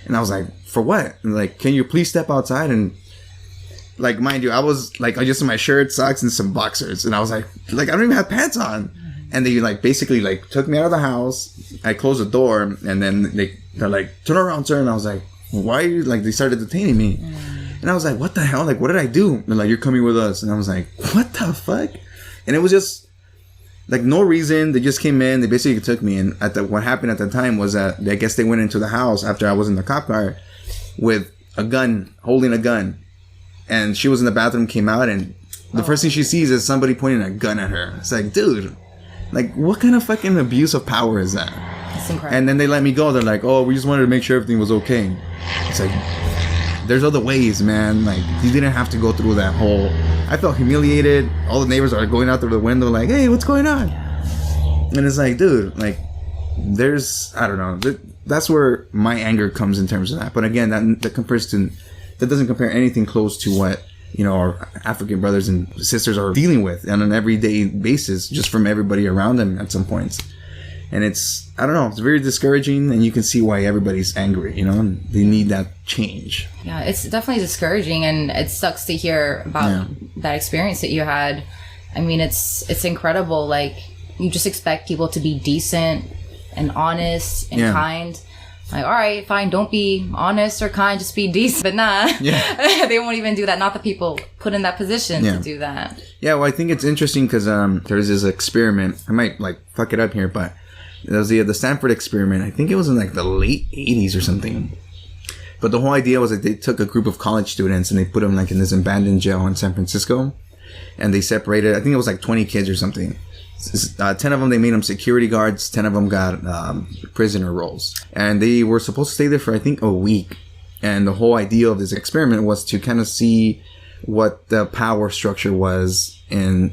And I was like, for what? And like, can you please step outside? And like, mind you, I was like, just in my shirt, socks, and some boxers. And I was like, I don't even have pants on. And they like basically like took me out of the house. I closed the door, and then they're like, turn around, sir. And I was like, why are you, like, they started detaining me. And I was like, what the hell? Like, what did I do? And they're like, you're coming with us. And I was like, what the fuck? And it was just like no reason. They just came in. They basically took me. And what happened at the time was that I guess they went into the house after I was in the cop car with a gun, holding a gun. And she was in the bathroom, came out, and the first thing she sees is somebody pointing a gun at her. It's like, dude, like, what kind of fucking abuse of power is that? That's incredible. And then they let me go. They're like, oh, we just wanted to make sure everything was okay. It's like, there's other ways, man. Like, you didn't have to go through that whole... I felt humiliated. All the neighbors are going out through the window like, hey, what's going on? And it's like, dude, like, there's... I don't know. That's where my anger comes in terms of that. But again, that comparison... That doesn't compare anything close to what, you know, our African brothers and sisters are dealing with on an everyday basis, just from everybody around them at some points. And it's, I don't know, it's very discouraging, and you can see why everybody's angry, you know, and they need that change. Yeah, it's definitely discouraging, and it sucks to hear about that experience that you had. I mean, it's incredible. Like, you just expect people to be decent and honest and kind. Like, all right, fine, don't be honest or kind, just be decent. But nah, they won't even do that. Not the people put in that position to do that. Yeah, well, I think it's interesting because there's this experiment. I might, like, fuck it up here, but It was the Stanford experiment. I think it was in like the late 80s or something. But the whole idea was that they took a group of college students and they put them like in this abandoned jail in San Francisco. And they separated, I think it was like 20 kids or something. 10 of them, they made them security guards. 10 of them got prisoner roles. And they were supposed to stay there for, I think, a week. And the whole idea of this experiment was to kind of see what the power structure was and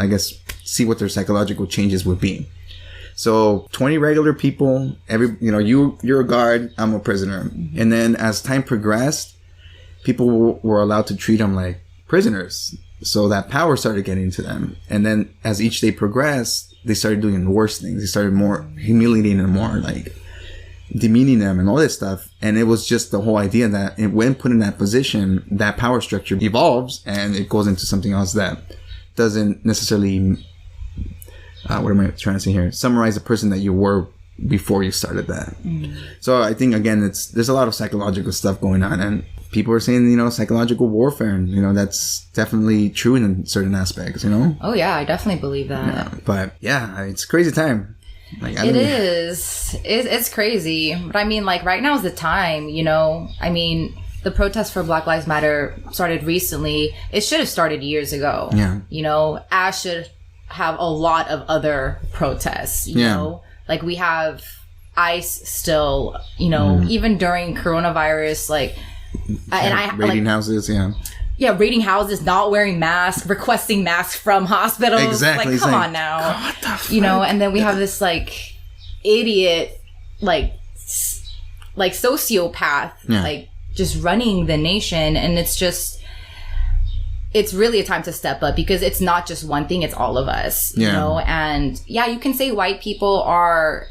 I guess, see what their psychological changes would be. So 20 regular people, you're a guard, I'm a prisoner. And then as time progressed, people were allowed to treat them like prisoners. So that power started getting to them. And then as each day progressed, they started doing the worst things. They started more humiliating them, more like demeaning them and all this stuff. And it was just the whole idea that when put in that position, that power structure evolves and it goes into something else that doesn't necessarily, what am I trying to say here? Summarize the person that you were before you started that. So I think, again, there's a lot of psychological stuff going on, and people are saying, psychological warfare, and, that's definitely true in certain aspects, Oh, yeah, I definitely believe that. Yeah, but, yeah, it's a crazy time. Like, it is. It's crazy. But, I mean, like, right now is the time, I mean, the protest for Black Lives Matter started recently. It should have started years ago. Yeah. As should have a lot of other protests, you know? Like, we have ICE still, even during coronavirus, like... raiding houses, Yeah, raiding houses, not wearing masks, requesting masks from hospitals. Exactly. Like, come on now. What the fuck? And then we have this, like, idiot, like sociopath, like, just running the nation. And it's really a time to step up, because it's not just one thing, it's all of us, you know? And, you can say white people are,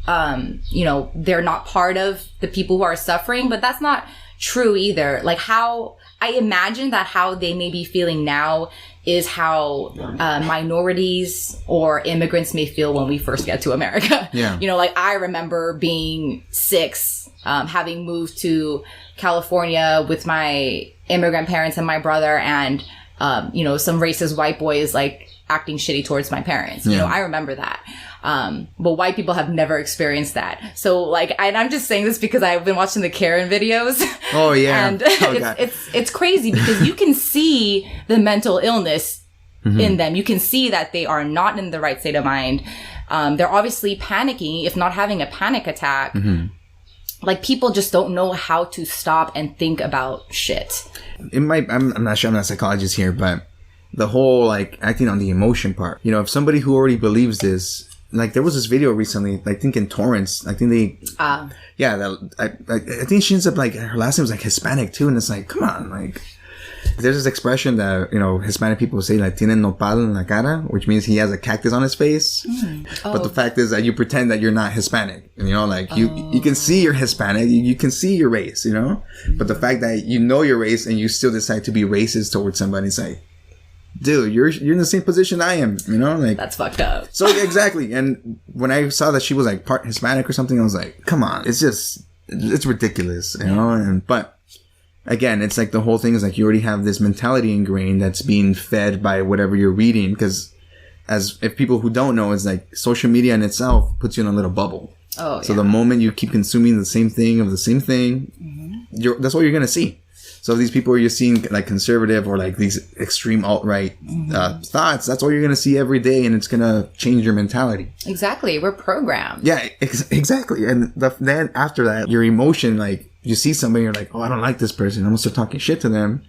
they're not part of the people who are suffering, but that's not true either. Like, how I imagine that how they may be feeling now is how minorities or immigrants may feel when we first get to America. Yeah. Like, I remember being 6, having moved to California with my immigrant parents and my brother, and some racist white boys like acting shitty towards my parents. I remember that. But white people have never experienced that. So, like, and I'm just saying this because I've been watching the Karen videos. Oh, yeah. And it's crazy, because you can see the mental illness in them. You can see that they are not in the right state of mind. They're obviously panicking, if not having a panic attack. Like, people just don't know how to stop and think about shit. I'm not sure, I'm not a psychologist here, but the whole, like, acting on the emotion part. If somebody who already believes this, like, there was this video recently, I think in Torrance, I think they, I think she ends up, like, her last name was, like, Hispanic, too, and it's like, come on, like, there's this expression that, Hispanic people say, like, tiene nopal en la cara, which means he has a cactus on his face. But the fact is that you pretend that you're not Hispanic, like, you can see you're Hispanic, you can see your race, but the fact that your race and you still decide to be racist towards somebody, it's like, dude, you're in the same position I am, like, that's fucked up. So, exactly. And when I saw that she was, like, part Hispanic or something, I was like, come on, it's ridiculous, but again, it's like the whole thing is like, you already have this mentality ingrained that's being fed by whatever you're reading, because if people who don't know, it's like social media in itself puts you in a little bubble. So the moment you keep consuming the same thing, that's what you're going to see. So these people you're seeing, like, conservative or like these extreme alt-right thoughts, that's all you're going to see every day, and it's going to change your mentality. Exactly. We're programmed. Yeah, exactly. And then after that, your emotion, like, you see somebody, you're like, oh, I don't like this person, I'm going to start talking shit to them.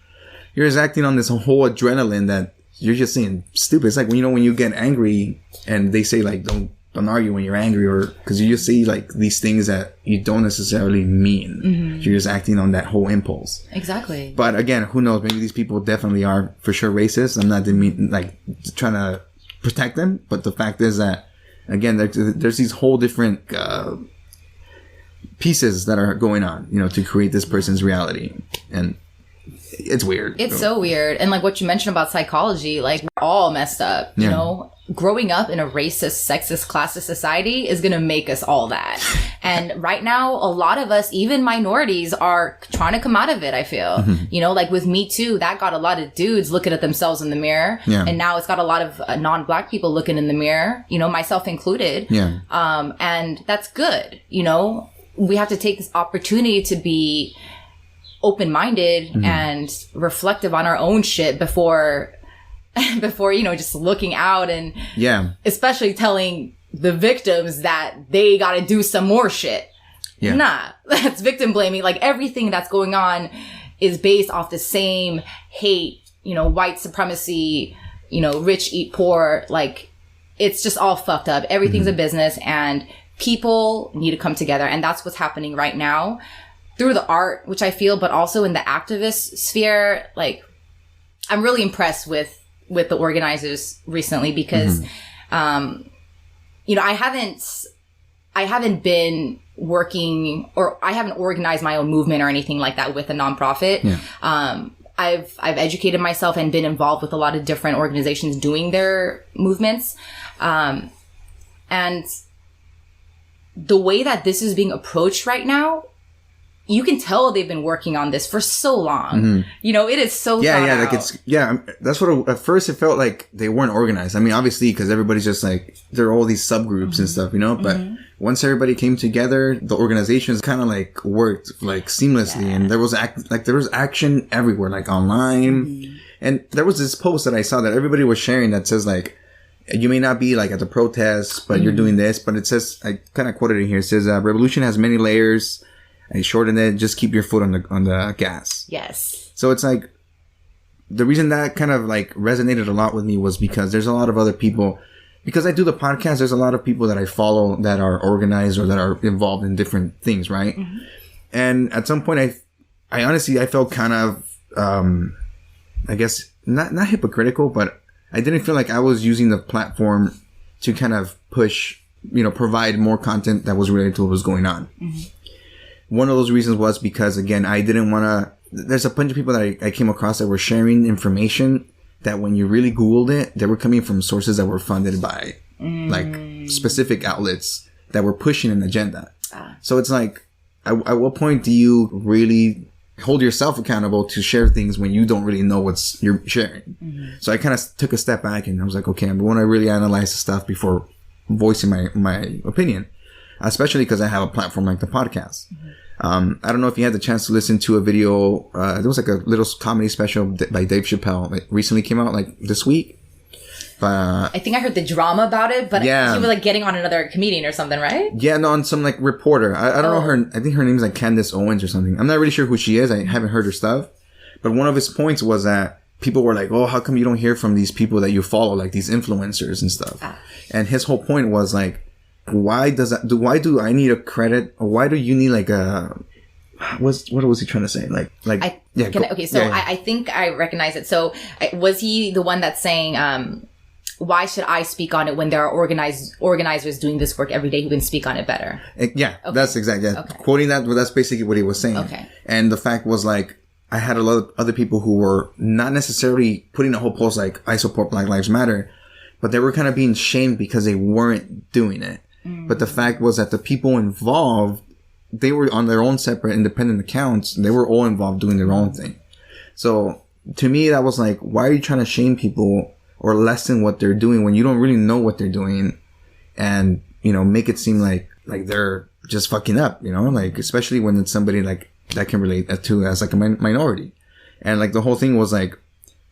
You're just acting on this whole adrenaline that you're just saying stupid. It's like, when you get angry and they say, like, don't argue when you're angry, or because you just see, like, these things that you don't necessarily mean. You're just acting on that whole impulse. Exactly. But again, who knows? Maybe these people definitely are for sure racist. I'm not trying to protect them, but the fact is that, again, there's these whole different pieces that are going on, to create this person's reality. And it's weird. It's so weird. And like what you mentioned about psychology, like we're all messed up, you know? Growing up in a racist, sexist, classist society is going to make us all that. And right now, a lot of us, even minorities, are trying to come out of it, I feel. You know, like with Me Too, that got a lot of dudes looking at themselves in the mirror. Yeah. And now it's got a lot of non-Black people looking in the mirror, you know, myself included. Yeah. And that's good. You know, we have to take this opportunity to be open-minded and reflective on our own shit before, you know, just looking out and especially telling the victims that they got to do some more shit. Yeah. Nah, that's victim blaming. Like everything that's going on is based off the same hate, you know, white supremacy, you know, rich eat poor. Like it's just all fucked up. Everything's a business and people need to come together. And that's what's happening right now through the art, which I feel, but also in the activist sphere. Like I'm really impressed with the organizers recently because, you know, I haven't been working or I haven't organized my own movement or anything like that with a nonprofit. Yeah. I've educated myself and been involved with a lot of different organizations doing their movements. And the way that this is being approached right now, you can tell they've been working on this for so long. You know, it is so thought out. Like that's what at first it felt like they weren't organized. I mean, obviously, because everybody's just like, there are all these subgroups and stuff, you know, but once everybody came together, the organizations kind of like worked like seamlessly and there was action everywhere, like online. And there was this post that I saw that everybody was sharing that says like, you may not be like at the protests, but you're doing this, but it says, I kind of quoted it here. It says, revolution has many layers. And shorten it, just keep your foot on the gas. Yes. So it's like, the reason that kind of like resonated a lot with me was because there's a lot of other people, because I do the podcast, there's a lot of people that I follow that are organized or that are involved in different things, right? And at some point I honestly, I felt kind of, I guess, not hypocritical, but I didn't feel like I was using the platform to kind of push, you know, provide more content that was related to what was going on. One of those reasons was because, again, I didn't want to... There's a bunch of people that I came across that were sharing information that when you really Googled it, they were coming from sources that were funded by, like, specific outlets that were pushing an agenda. So it's like, at what point do you really hold yourself accountable to share things when you don't really know what you're sharing? So I kind of took a step back and I was like, okay, I want to really analyze the stuff before voicing my opinion. Especially because I have a platform like the podcast. I don't know if you had the chance to listen to a video. There was like a little comedy special by Dave Chappelle that recently came out like this week. I think I heard the drama about it, but he was like getting on another comedian or something, right? Yeah, no, on some like reporter. I don't know her. I think her name is like Candace Owens or something. I'm not really sure who she is. I haven't heard her stuff. But one of his points was that people were like, oh, how come you don't hear from these people that you follow, like these influencers and stuff? And his whole point was like, why do I need a credit, or why do you need like a, what was he trying to say? I think I recognize it. So was he the one that's saying, why should I speak on it when there are organizers doing this work every day who can speak on it better? That's exactly, quoting that, but that's basically what he was saying. And the fact was like, I had a lot of other people who were not necessarily putting a whole post like, I support Black Lives Matter, but they were kind of being shamed because they weren't doing it. But the fact was that the people involved, they were on their own separate independent accounts. They were all involved doing their own thing. So to me, that was like, why are you trying to shame people or lessen what they're doing when you don't really know what they're doing? And, you know, make it seem like they're just fucking up, you know, like, especially when it's somebody like that can relate to as like a minority. And like the whole thing was like,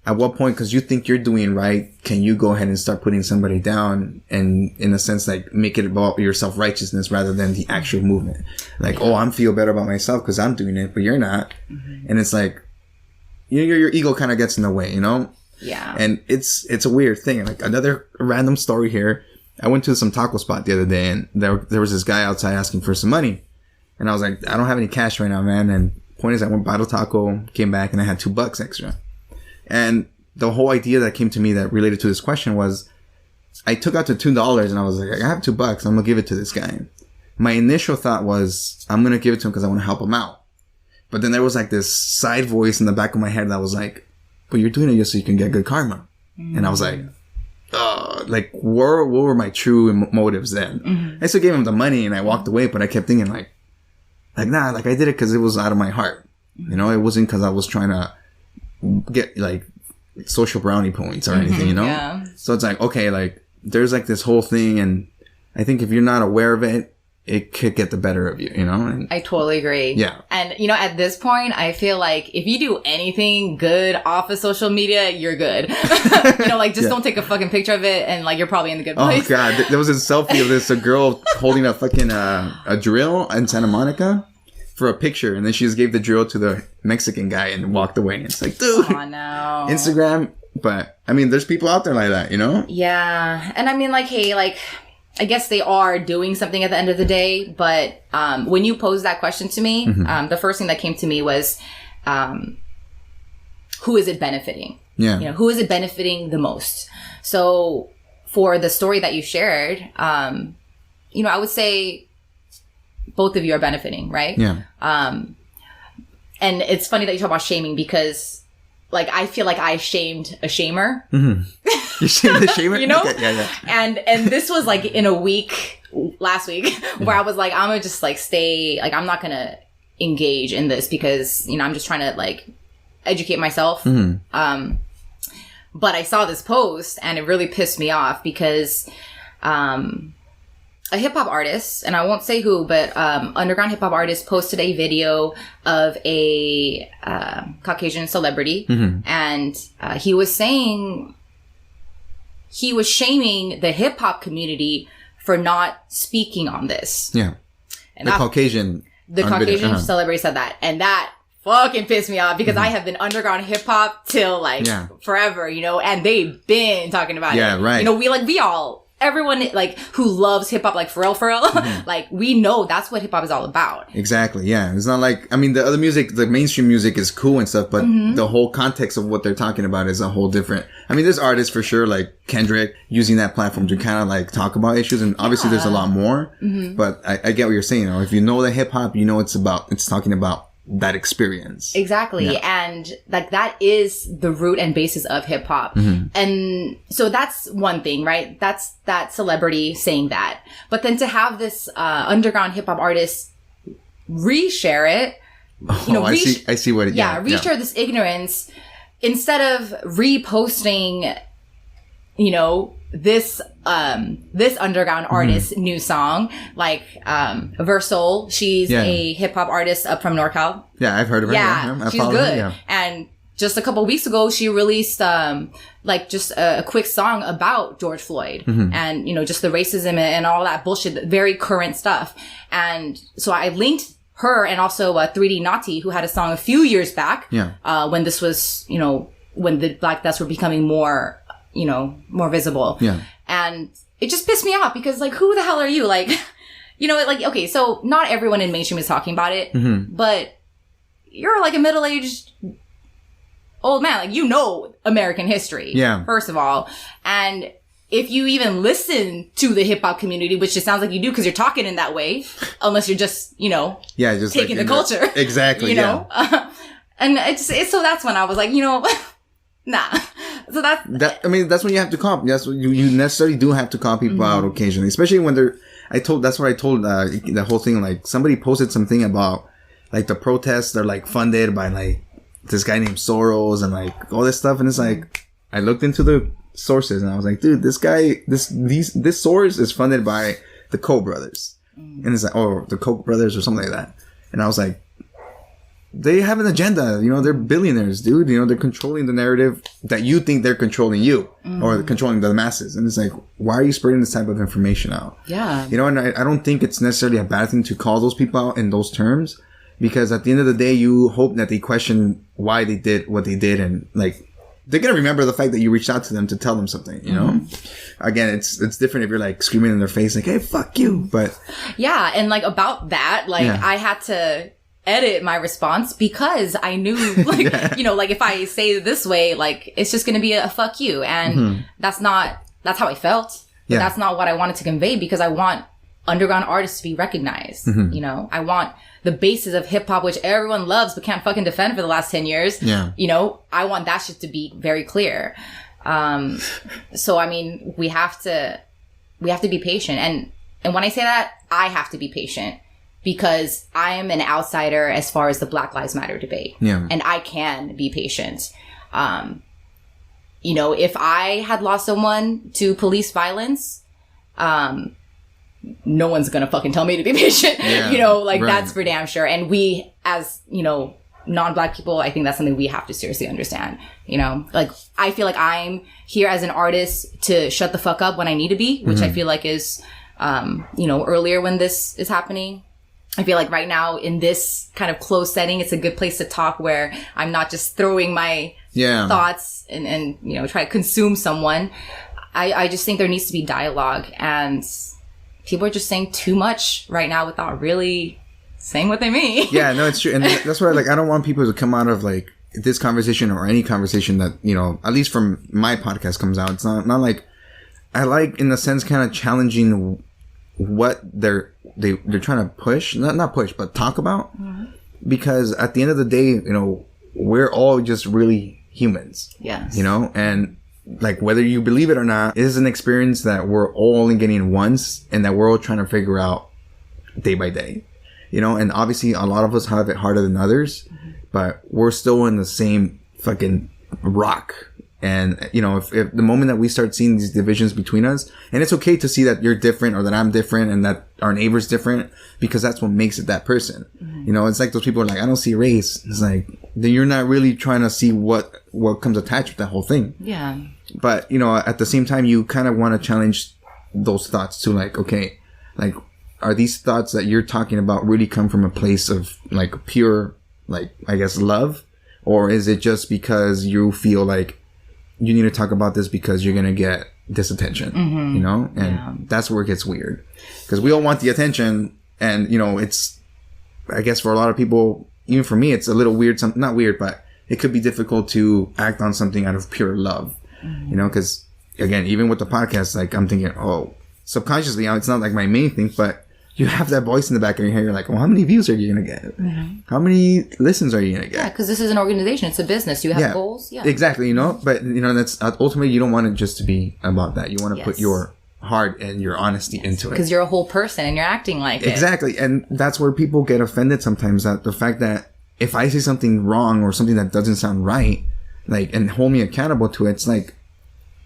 at what point, because you think you're doing right, can you go ahead and start putting somebody down and, in a sense, like make it about your self-righteousness rather than the actual movement? Like, oh, I'm feel better about myself because I'm doing it, but you're not. And it's like, your ego kind of gets in the way, you know? Yeah. And it's a weird thing. Like another random story here. I went to some taco spot the other day and there was this guy outside asking for some money. And I was like, I don't have any cash right now, man. And point is, I went bought a taco, came back, and I had $2 extra. And the whole idea that came to me that related to this question was, I took out the $2 and I was like, I have $2. I'm going to give it to this guy. My initial thought was, I'm going to give it to him because I want to help him out. But then there was like this side voice in the back of my head that was like, but you're doing it just so you can get good karma. And I was like, like, what were my true motives then? I still gave him the money and I walked away, but I kept thinking like, nah, like I did it because it was out of my heart. You know, it wasn't because I was trying to get like social brownie points or anything, you know? Yeah. So it's like, okay, like there's like this whole thing. And I think if you're not aware of it, it could get the better of you, you know? And I totally agree. Yeah. And, you know, at this point, I feel like if you do anything good off of social media, you're good. You know, like, just don't take a fucking picture of it and, like, you're probably in the good place. Oh, God. There was a selfie of this, a girl holding a fucking, a drill in Santa Monica for a picture. And then she just gave the drill to the Mexican guy and walked away. And it's like, dude. Oh, no. Instagram. But, I mean, there's people out there like that, you know? Yeah. And I mean, like, hey, like, I guess they are doing something at the end of the day, but when you posed that question to me, the first thing that came to me was, who is it benefiting? Yeah. You know, who is it benefiting the most? So for the story that you shared, you know, I would say both of you are benefiting, right? Yeah. And it's funny that you talk about shaming because, like, I feel like I shamed a shamer. You shamed the shamer? You know? Okay, yeah. And this was like in a week, last week, where I was like, I'm gonna just like stay, like, I'm not gonna engage in this because, you know, I'm just trying to like educate myself. But I saw this post and it really pissed me off because, a hip hop artist, and I won't say who, but underground hip hop artist posted a video of a Caucasian celebrity, and he was saying he was shaming the hip hop community for not speaking on this. Yeah, and the Caucasian celebrity said that, and that fucking pissed me off because I have been underground hip hop till like forever, you know, and they've been talking about it. Yeah, right. You know, everyone like who loves hip hop, like for real, like we know that's what hip hop is all about. Exactly. Yeah. It's not like, I mean, the other music, the mainstream music is cool and stuff, but the whole context of what they're talking about is a whole different. I mean, there's artists for sure, like Kendrick, using that platform to kind of like talk about issues, and obviously there's a lot more. But I get what you're saying. You know, if you know the hip hop, you know it's talking about that experience. Exactly. And like that is the root and basis of hip hop. And so that's one thing, right? That's that celebrity saying that. But then to have this underground hip hop artist reshare it, you know, I see what it reshare this ignorance instead of reposting, you know, this underground artist's new song, like Versol. She's a hip hop artist up from NorCal. Yeah, I've heard of her. Yeah, she's good. And just a couple weeks ago, she released like just a quick song about George Floyd and, you know, just the racism and all that bullshit, very current stuff. And so I linked her and also 3D Nati, who had a song a few years back. When this was, you know, when the Black Deaths were becoming more, you know, more visible. And it just pissed me off because, like, who the hell are you? Like, you know, like, okay, so not everyone in mainstream is talking about it, but you're like a middle-aged old man. Like, you know American history, first of all. And if you even listen to the hip-hop community, which it sounds like you do because you're talking in that way, unless you're just, you know, just taking like the culture. Exactly, you know? And it's so that's when I was like, you know, nah. So that, I mean, that's when you have to call. That's what you necessarily do have to call people out occasionally, especially when that's what I told, the whole thing, like somebody posted something about like the protests, they're like funded by like this guy named Soros and like all this stuff. And it's like, I looked into the sources and I was like, dude, this source is funded by the Koch brothers. And it's like, or the Koch brothers or something like that. And I was like, they have an agenda, you know, they're billionaires, dude. You know, they're controlling the narrative that you think they're controlling you or controlling the masses. And it's like, why are you spreading this type of information out? Yeah. You know, and I don't think it's necessarily a bad thing to call those people out in those terms, because at the end of the day, you hope that they question why they did what they did. And like, they're going to remember the fact that you reached out to them to tell them something, you know? Again, it's different if you're like screaming in their face, like, hey, fuck you. But yeah. And like about that, like I had to edit my response because I knew, like, you know, like if I say it this way, like it's just going to be a fuck you. And that's how I felt. But that's not what I wanted to convey, because I want underground artists to be recognized. You know, I want the basis of hip hop, which everyone loves but can't fucking defend for the last 10 years. Yeah. You know, I want that shit to be very clear. So, I mean, we have to be patient. And when I say that, I have to be patient because I am an outsider as far as the Black Lives Matter debate. Yeah. And I can be patient. You know, if I had lost someone to police violence, no one's gonna fucking tell me to be patient. Yeah, you know, like right. That's for damn sure. And we, as, you know, non-Black people, I think that's something we have to seriously understand. You know, like I feel like I'm here as an artist to shut the fuck up when I need to be, which I feel like is, you know, earlier when this is happening. I feel like right now in this kind of closed setting, it's a good place to talk where I'm not just throwing my thoughts and, you know, try to consume someone. I just think there needs to be dialogue, and people are just saying too much right now without really saying what they mean. Yeah, no, it's true. And that's why, like, I don't want people to come out of, like, this conversation or any conversation that, you know, at least from my podcast comes out. It's not like, I like, in a sense, kind of challenging what they're trying to push, not push, but talk about. Because at the end of the day, you know, we're all just really humans. Yes. You know, and like, whether you believe it or not, it is an experience that we're all only getting once and that we're all trying to figure out day by day. You know, and obviously a lot of us have it harder than others, but we're still in the same fucking rock. And, you know, if the moment that we start seeing these divisions between us, and it's okay to see that you're different or that I'm different and that our neighbor's different, because that's what makes it that person. You know, it's like those people are like, I don't see race. It's like, then you're not really trying to see what comes attached with that whole thing. Yeah. But, you know, at the same time, you kind of want to challenge those thoughts to, like, okay, like, are these thoughts that you're talking about really come from a place of, like, pure, like, I guess, love? Or is it just because you feel like you need to talk about this because you're going to get this attention, you know? And that's where it gets weird. Because we all want the attention. And, you know, it's, I guess for a lot of people, even for me, it's a little weird. Not weird, but it could be difficult to act on something out of pure love, you know? Because, again, even with the podcast, like, I'm thinking, oh, subconsciously, it's not like my main thing, but you have that voice in the back of your head. You're like, well, how many views are you going to get? How many listens are you going to get? Yeah, because this is an organization. It's a business. You have goals. Yeah, exactly. You know, but, you know, that's ultimately, you don't want it just to be about that. You want to put your heart and your honesty into it. Because you're a whole person and you're acting like it. Exactly. And that's where people get offended sometimes, that the fact that if I say something wrong or something that doesn't sound right, like, and hold me accountable to it, it's like,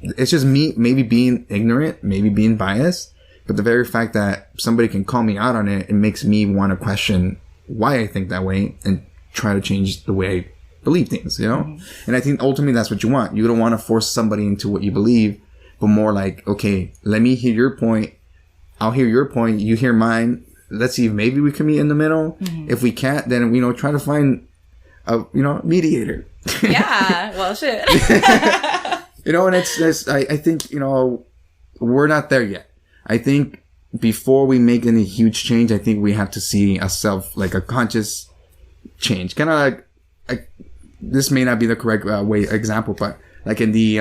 it's just me maybe being ignorant, maybe being biased. But the very fact that somebody can call me out on it, it makes me want to question why I think that way and try to change the way I believe things, you know? And I think ultimately that's what you want. You don't want to force somebody into what you believe, but more like, okay, let me hear your point. I'll hear your point. You hear mine. Let's see if maybe we can meet in the middle. If we can't, then, you know, try to find a, you know, mediator. Yeah. Well, shit. You know, and it's I think, you know, we're not there yet. I think before we make any huge change, I think we have to see like a conscious change. Kind of like, this may not be the correct example, but like in the,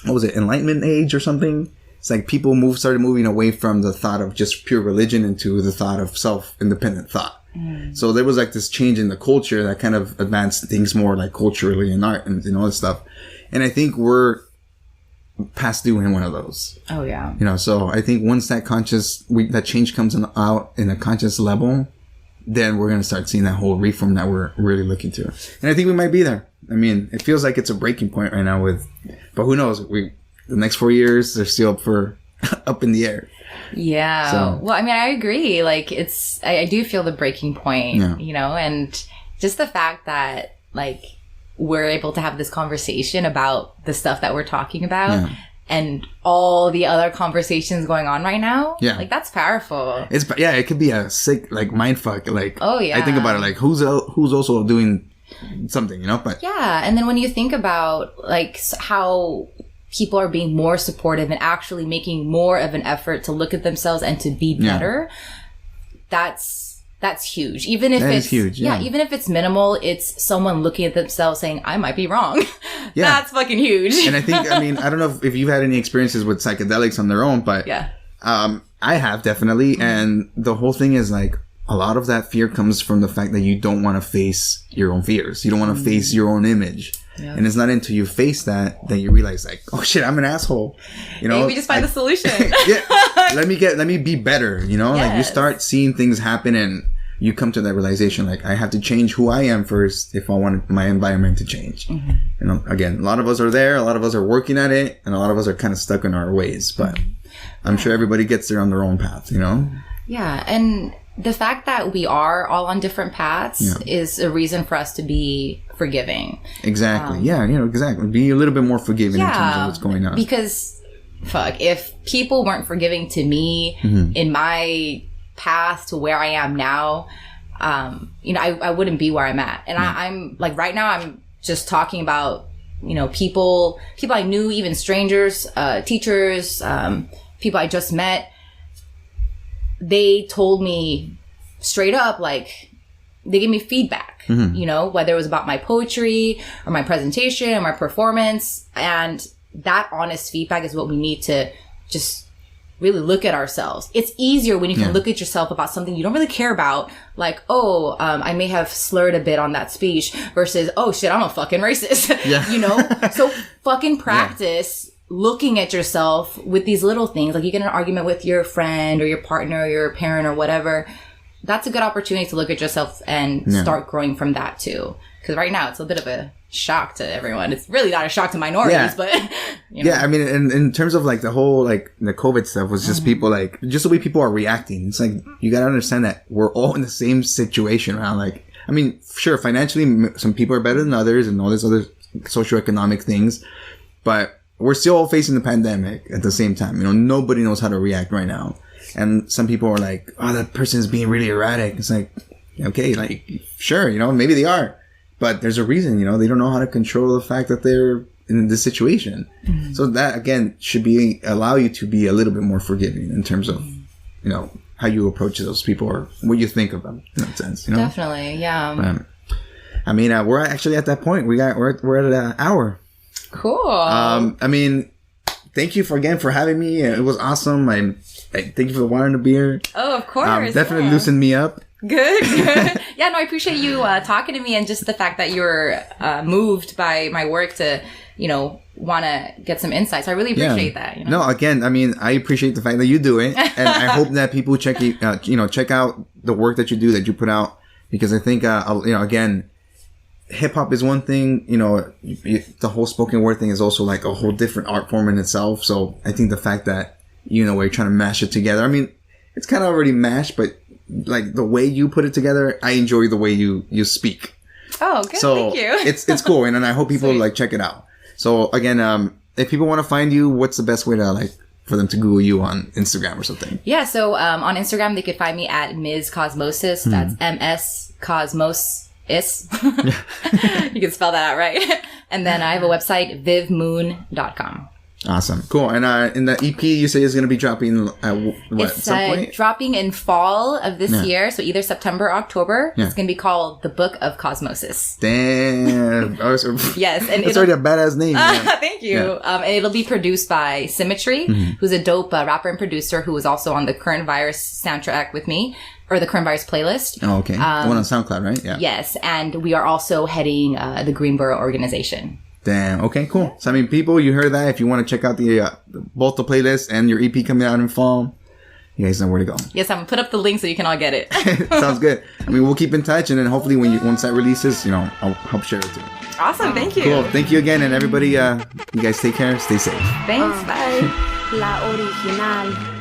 what was it, Enlightenment age or something? It's like people started moving away from the thought of just pure religion into the thought of self-independent thought. So there was like this change in the culture that kind of advanced things more like culturally and art and all this stuff. And I think we're past due in one of those. Oh yeah. You know, so I think once that that change comes out in a conscious level, then we're going to start seeing that whole reform that we're really looking to. And I think we might be there. I mean, it feels like it's a breaking point right now but who knows? The next 4 years, they're still up in the air. Yeah. So, well, I mean, I agree. Like, I do feel the breaking point, you know, and just the fact that, like, we're able to have this conversation about the stuff that we're talking about and all the other conversations going on right now. Yeah. Like, that's powerful. It could be a sick, like, mind fuck. Like, oh, yeah. I think about it, like, who's also doing something, you know? But yeah. And then when you think about, like, how people are being more supportive and actually making more of an effort to look at themselves and to be better, that's huge. Even if it's huge, even if it's minimal, it's someone looking at themselves saying, I might be wrong. That's fucking huge. And I think, I mean, I don't know if you've had any experiences with psychedelics on their own, but I have, definitely. And the whole thing is like, a lot of that fear comes from the fact that you don't want to face your own fears. You don't want to face your own image. Yeah. And it's not until you face that you realize like, oh shit, I'm an asshole. You know, hey, we just find the solution. Yeah, let me be better. You know, like you start seeing things happen and you come to that realization, like I have to change who I am first if I want my environment to change. Mm-hmm. You know, again, a lot of us are there, a lot of us are working at it, and a lot of us are kind of stuck in our ways. But I'm sure everybody gets there on their own path. You know. Yeah, and the fact that we are all on different paths is a reason for us to be forgiving. Exactly. Exactly. Be a little bit more forgiving in terms of what's going on. Because, if people weren't forgiving to me in my path to where I am now, I wouldn't be where I'm at. And I'm like, right now, I'm just talking about, people I knew, even strangers, teachers, people I just met. They told me straight up, like, they gave me feedback, whether it was about my poetry or my presentation or my performance. And that honest feedback is what we need to just really look at ourselves. It's easier when you can look at yourself about something you don't really care about. Like, I may have slurred a bit on that speech versus, oh shit, I'm a fucking racist, So fucking practice looking at yourself with these little things. Like you get in an argument with your friend or your partner or your parent or whatever. That's a good opportunity to look at yourself and start growing from that too. Because right now it's a bit of a shock to everyone. It's really not a shock to minorities, but Yeah, I mean, in terms of like the whole like the COVID stuff was just people like just the way people are reacting. It's like you gotta understand that we're all in the same situation around. Like, I mean, sure, financially some people are better than others and all these other socioeconomic things, but we're still all facing the pandemic at the same time. Nobody knows how to react right now. And some people are like, oh, that person's being really erratic. It's like, okay, like, sure, maybe they are. But there's a reason, they don't know how to control the fact that they're in this situation. Mm-hmm. So that, again, should allow you to be a little bit more forgiving in terms of, how you approach those people or what you think of them in that sense, Definitely, yeah. I mean, we're actually at that point. We're at an hour. Cool. I mean, thank you for having me. It was awesome. I thank you for wanting a beer. Oh, of course. Definitely loosened me up. Good. Yeah, no, I appreciate you talking to me and just the fact that you're moved by my work to, want to get some insights. I really appreciate that. No, again, I mean, I appreciate the fact that you do it, and I hope that people check out the work that you do, that you put out, because I think, again, hip hop is one thing, the whole spoken word thing is also like a whole different art form in itself. So I think the fact that, we're trying to mash it together. I mean, it's kind of already mashed, but like the way you put it together, I enjoy the way you speak. Oh, good. So thank you. it's cool. And I hope people like check it out. So again, if people want to find you, what's the best way to for them to Google you on Instagram or something? Yeah. So, on Instagram, they could find me at Ms. Cosmosis. That's MS Cosmos. You can spell that out right. And then I have a website, vivmoon.com. Awesome. Cool. And in the EP, you say is going to be dropping at some point? Dropping in fall of this year. So either September or October. Yeah. It's going to be called The Book of Cosmosis. Damn. Yes. And it's already a badass name. Thank you. Yeah. And it'll be produced by Symmetry, who's a dope rapper and producer who was also on the Current Virus soundtrack with me. Or the Coronavirus playlist. Oh, okay. The one on SoundCloud, right? Yeah. Yes. And we are also heading the Greenboro organization. Damn. Okay, cool. So, I mean, people, you heard that. If you want to check out both the playlist and your EP coming out in fall, you guys know where to go. Yes, I'm going to put up the link so you can all get it. Sounds good. I mean, we'll keep in touch. And then hopefully once that releases, I'll help share it too. Awesome. Thank you. Cool. Thank you again. And everybody, you guys take care. Stay safe. Thanks. Bye. La original.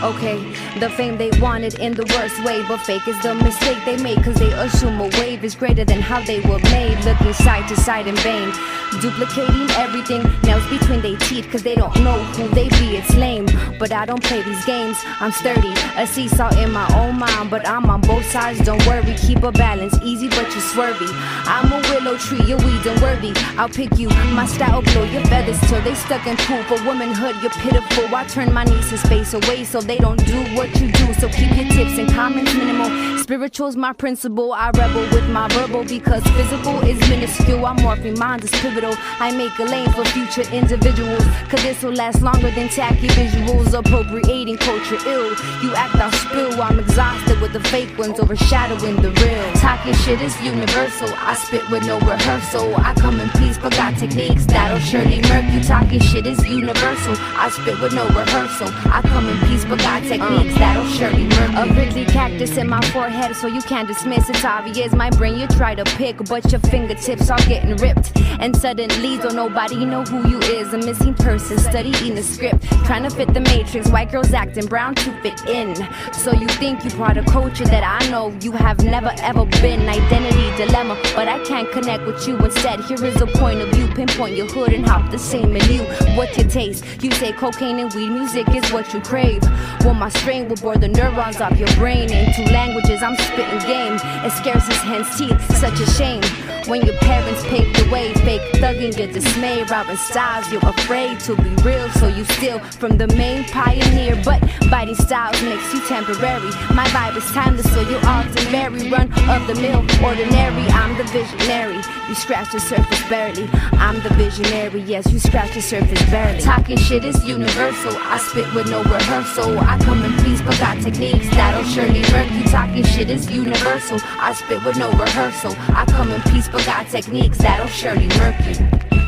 Okay, the fame they wanted in the worst way, but fake is the mistake they made, cause they assume a wave is greater than how they were made, looking side to side in vain, duplicating everything, nails between their teeth, cause they don't know who they be. It's lame, but I don't play these games. I'm sturdy, a seesaw in my own mind, but I'm on both sides. Don't worry, keep a balance, easy but you're swervy. I'm a willow tree, you're weeds and worthy. I'll pick you, my style blow your feathers till they stuck in poop. For womanhood, you're pitiful. I turn my niece's face away so they don't do what you do. So keep your tips and comments minimal. Spiritual's my principle. I rebel with my verbal because physical is minuscule. I'm morphing minds is pivotal. I make a lane for future individuals, cause this will last longer than tacky visuals. Appropriating culture ill. You act out spill. I'm exhausted with the fake ones overshadowing the real. Talking shit is universal. I spit with no rehearsal. I come in peace but got techniques that'll surely murk you. Talking shit is universal. I spit with no rehearsal. I come in peace but got techniques that'll surely murk you. A prickly cactus in my forehead so you can't dismiss. It's obvious my brain you try to pick, but your fingertips are getting ripped. And suddenly don't nobody know who you is. A missing person studying the script, trying to fit the matrix. White girls acting brown to fit in. So you think you part of culture that I know you have never ever been. Identity dilemma, but I can't connect with you. Instead, here is a point of view. Pinpoint your hood and hop the same in you. What's your taste? You say cocaine and weed music is what you crave. Well, my strain will bore the neurons off your brain. In 2 languages, I'm spitting game. It scares his hen's teeth, such a shame. When your parents paved the way, fake thugging your dismay, robbing styles, you're afraid to be real, so you steal from the main pioneer. But biting styles makes you temporary. My vibe is timeless, so you often vary. Run of the mill, ordinary. I'm the visionary. You scratch the surface barely. I'm the visionary. Yes, you scratch the surface barely. Talking shit is universal. I spit with no rehearsal. I come in peace, but got techniques that'll surely murk you. Talking shit is universal. I spit with no rehearsal. I come in peace, but got techniques that'll surely murk you.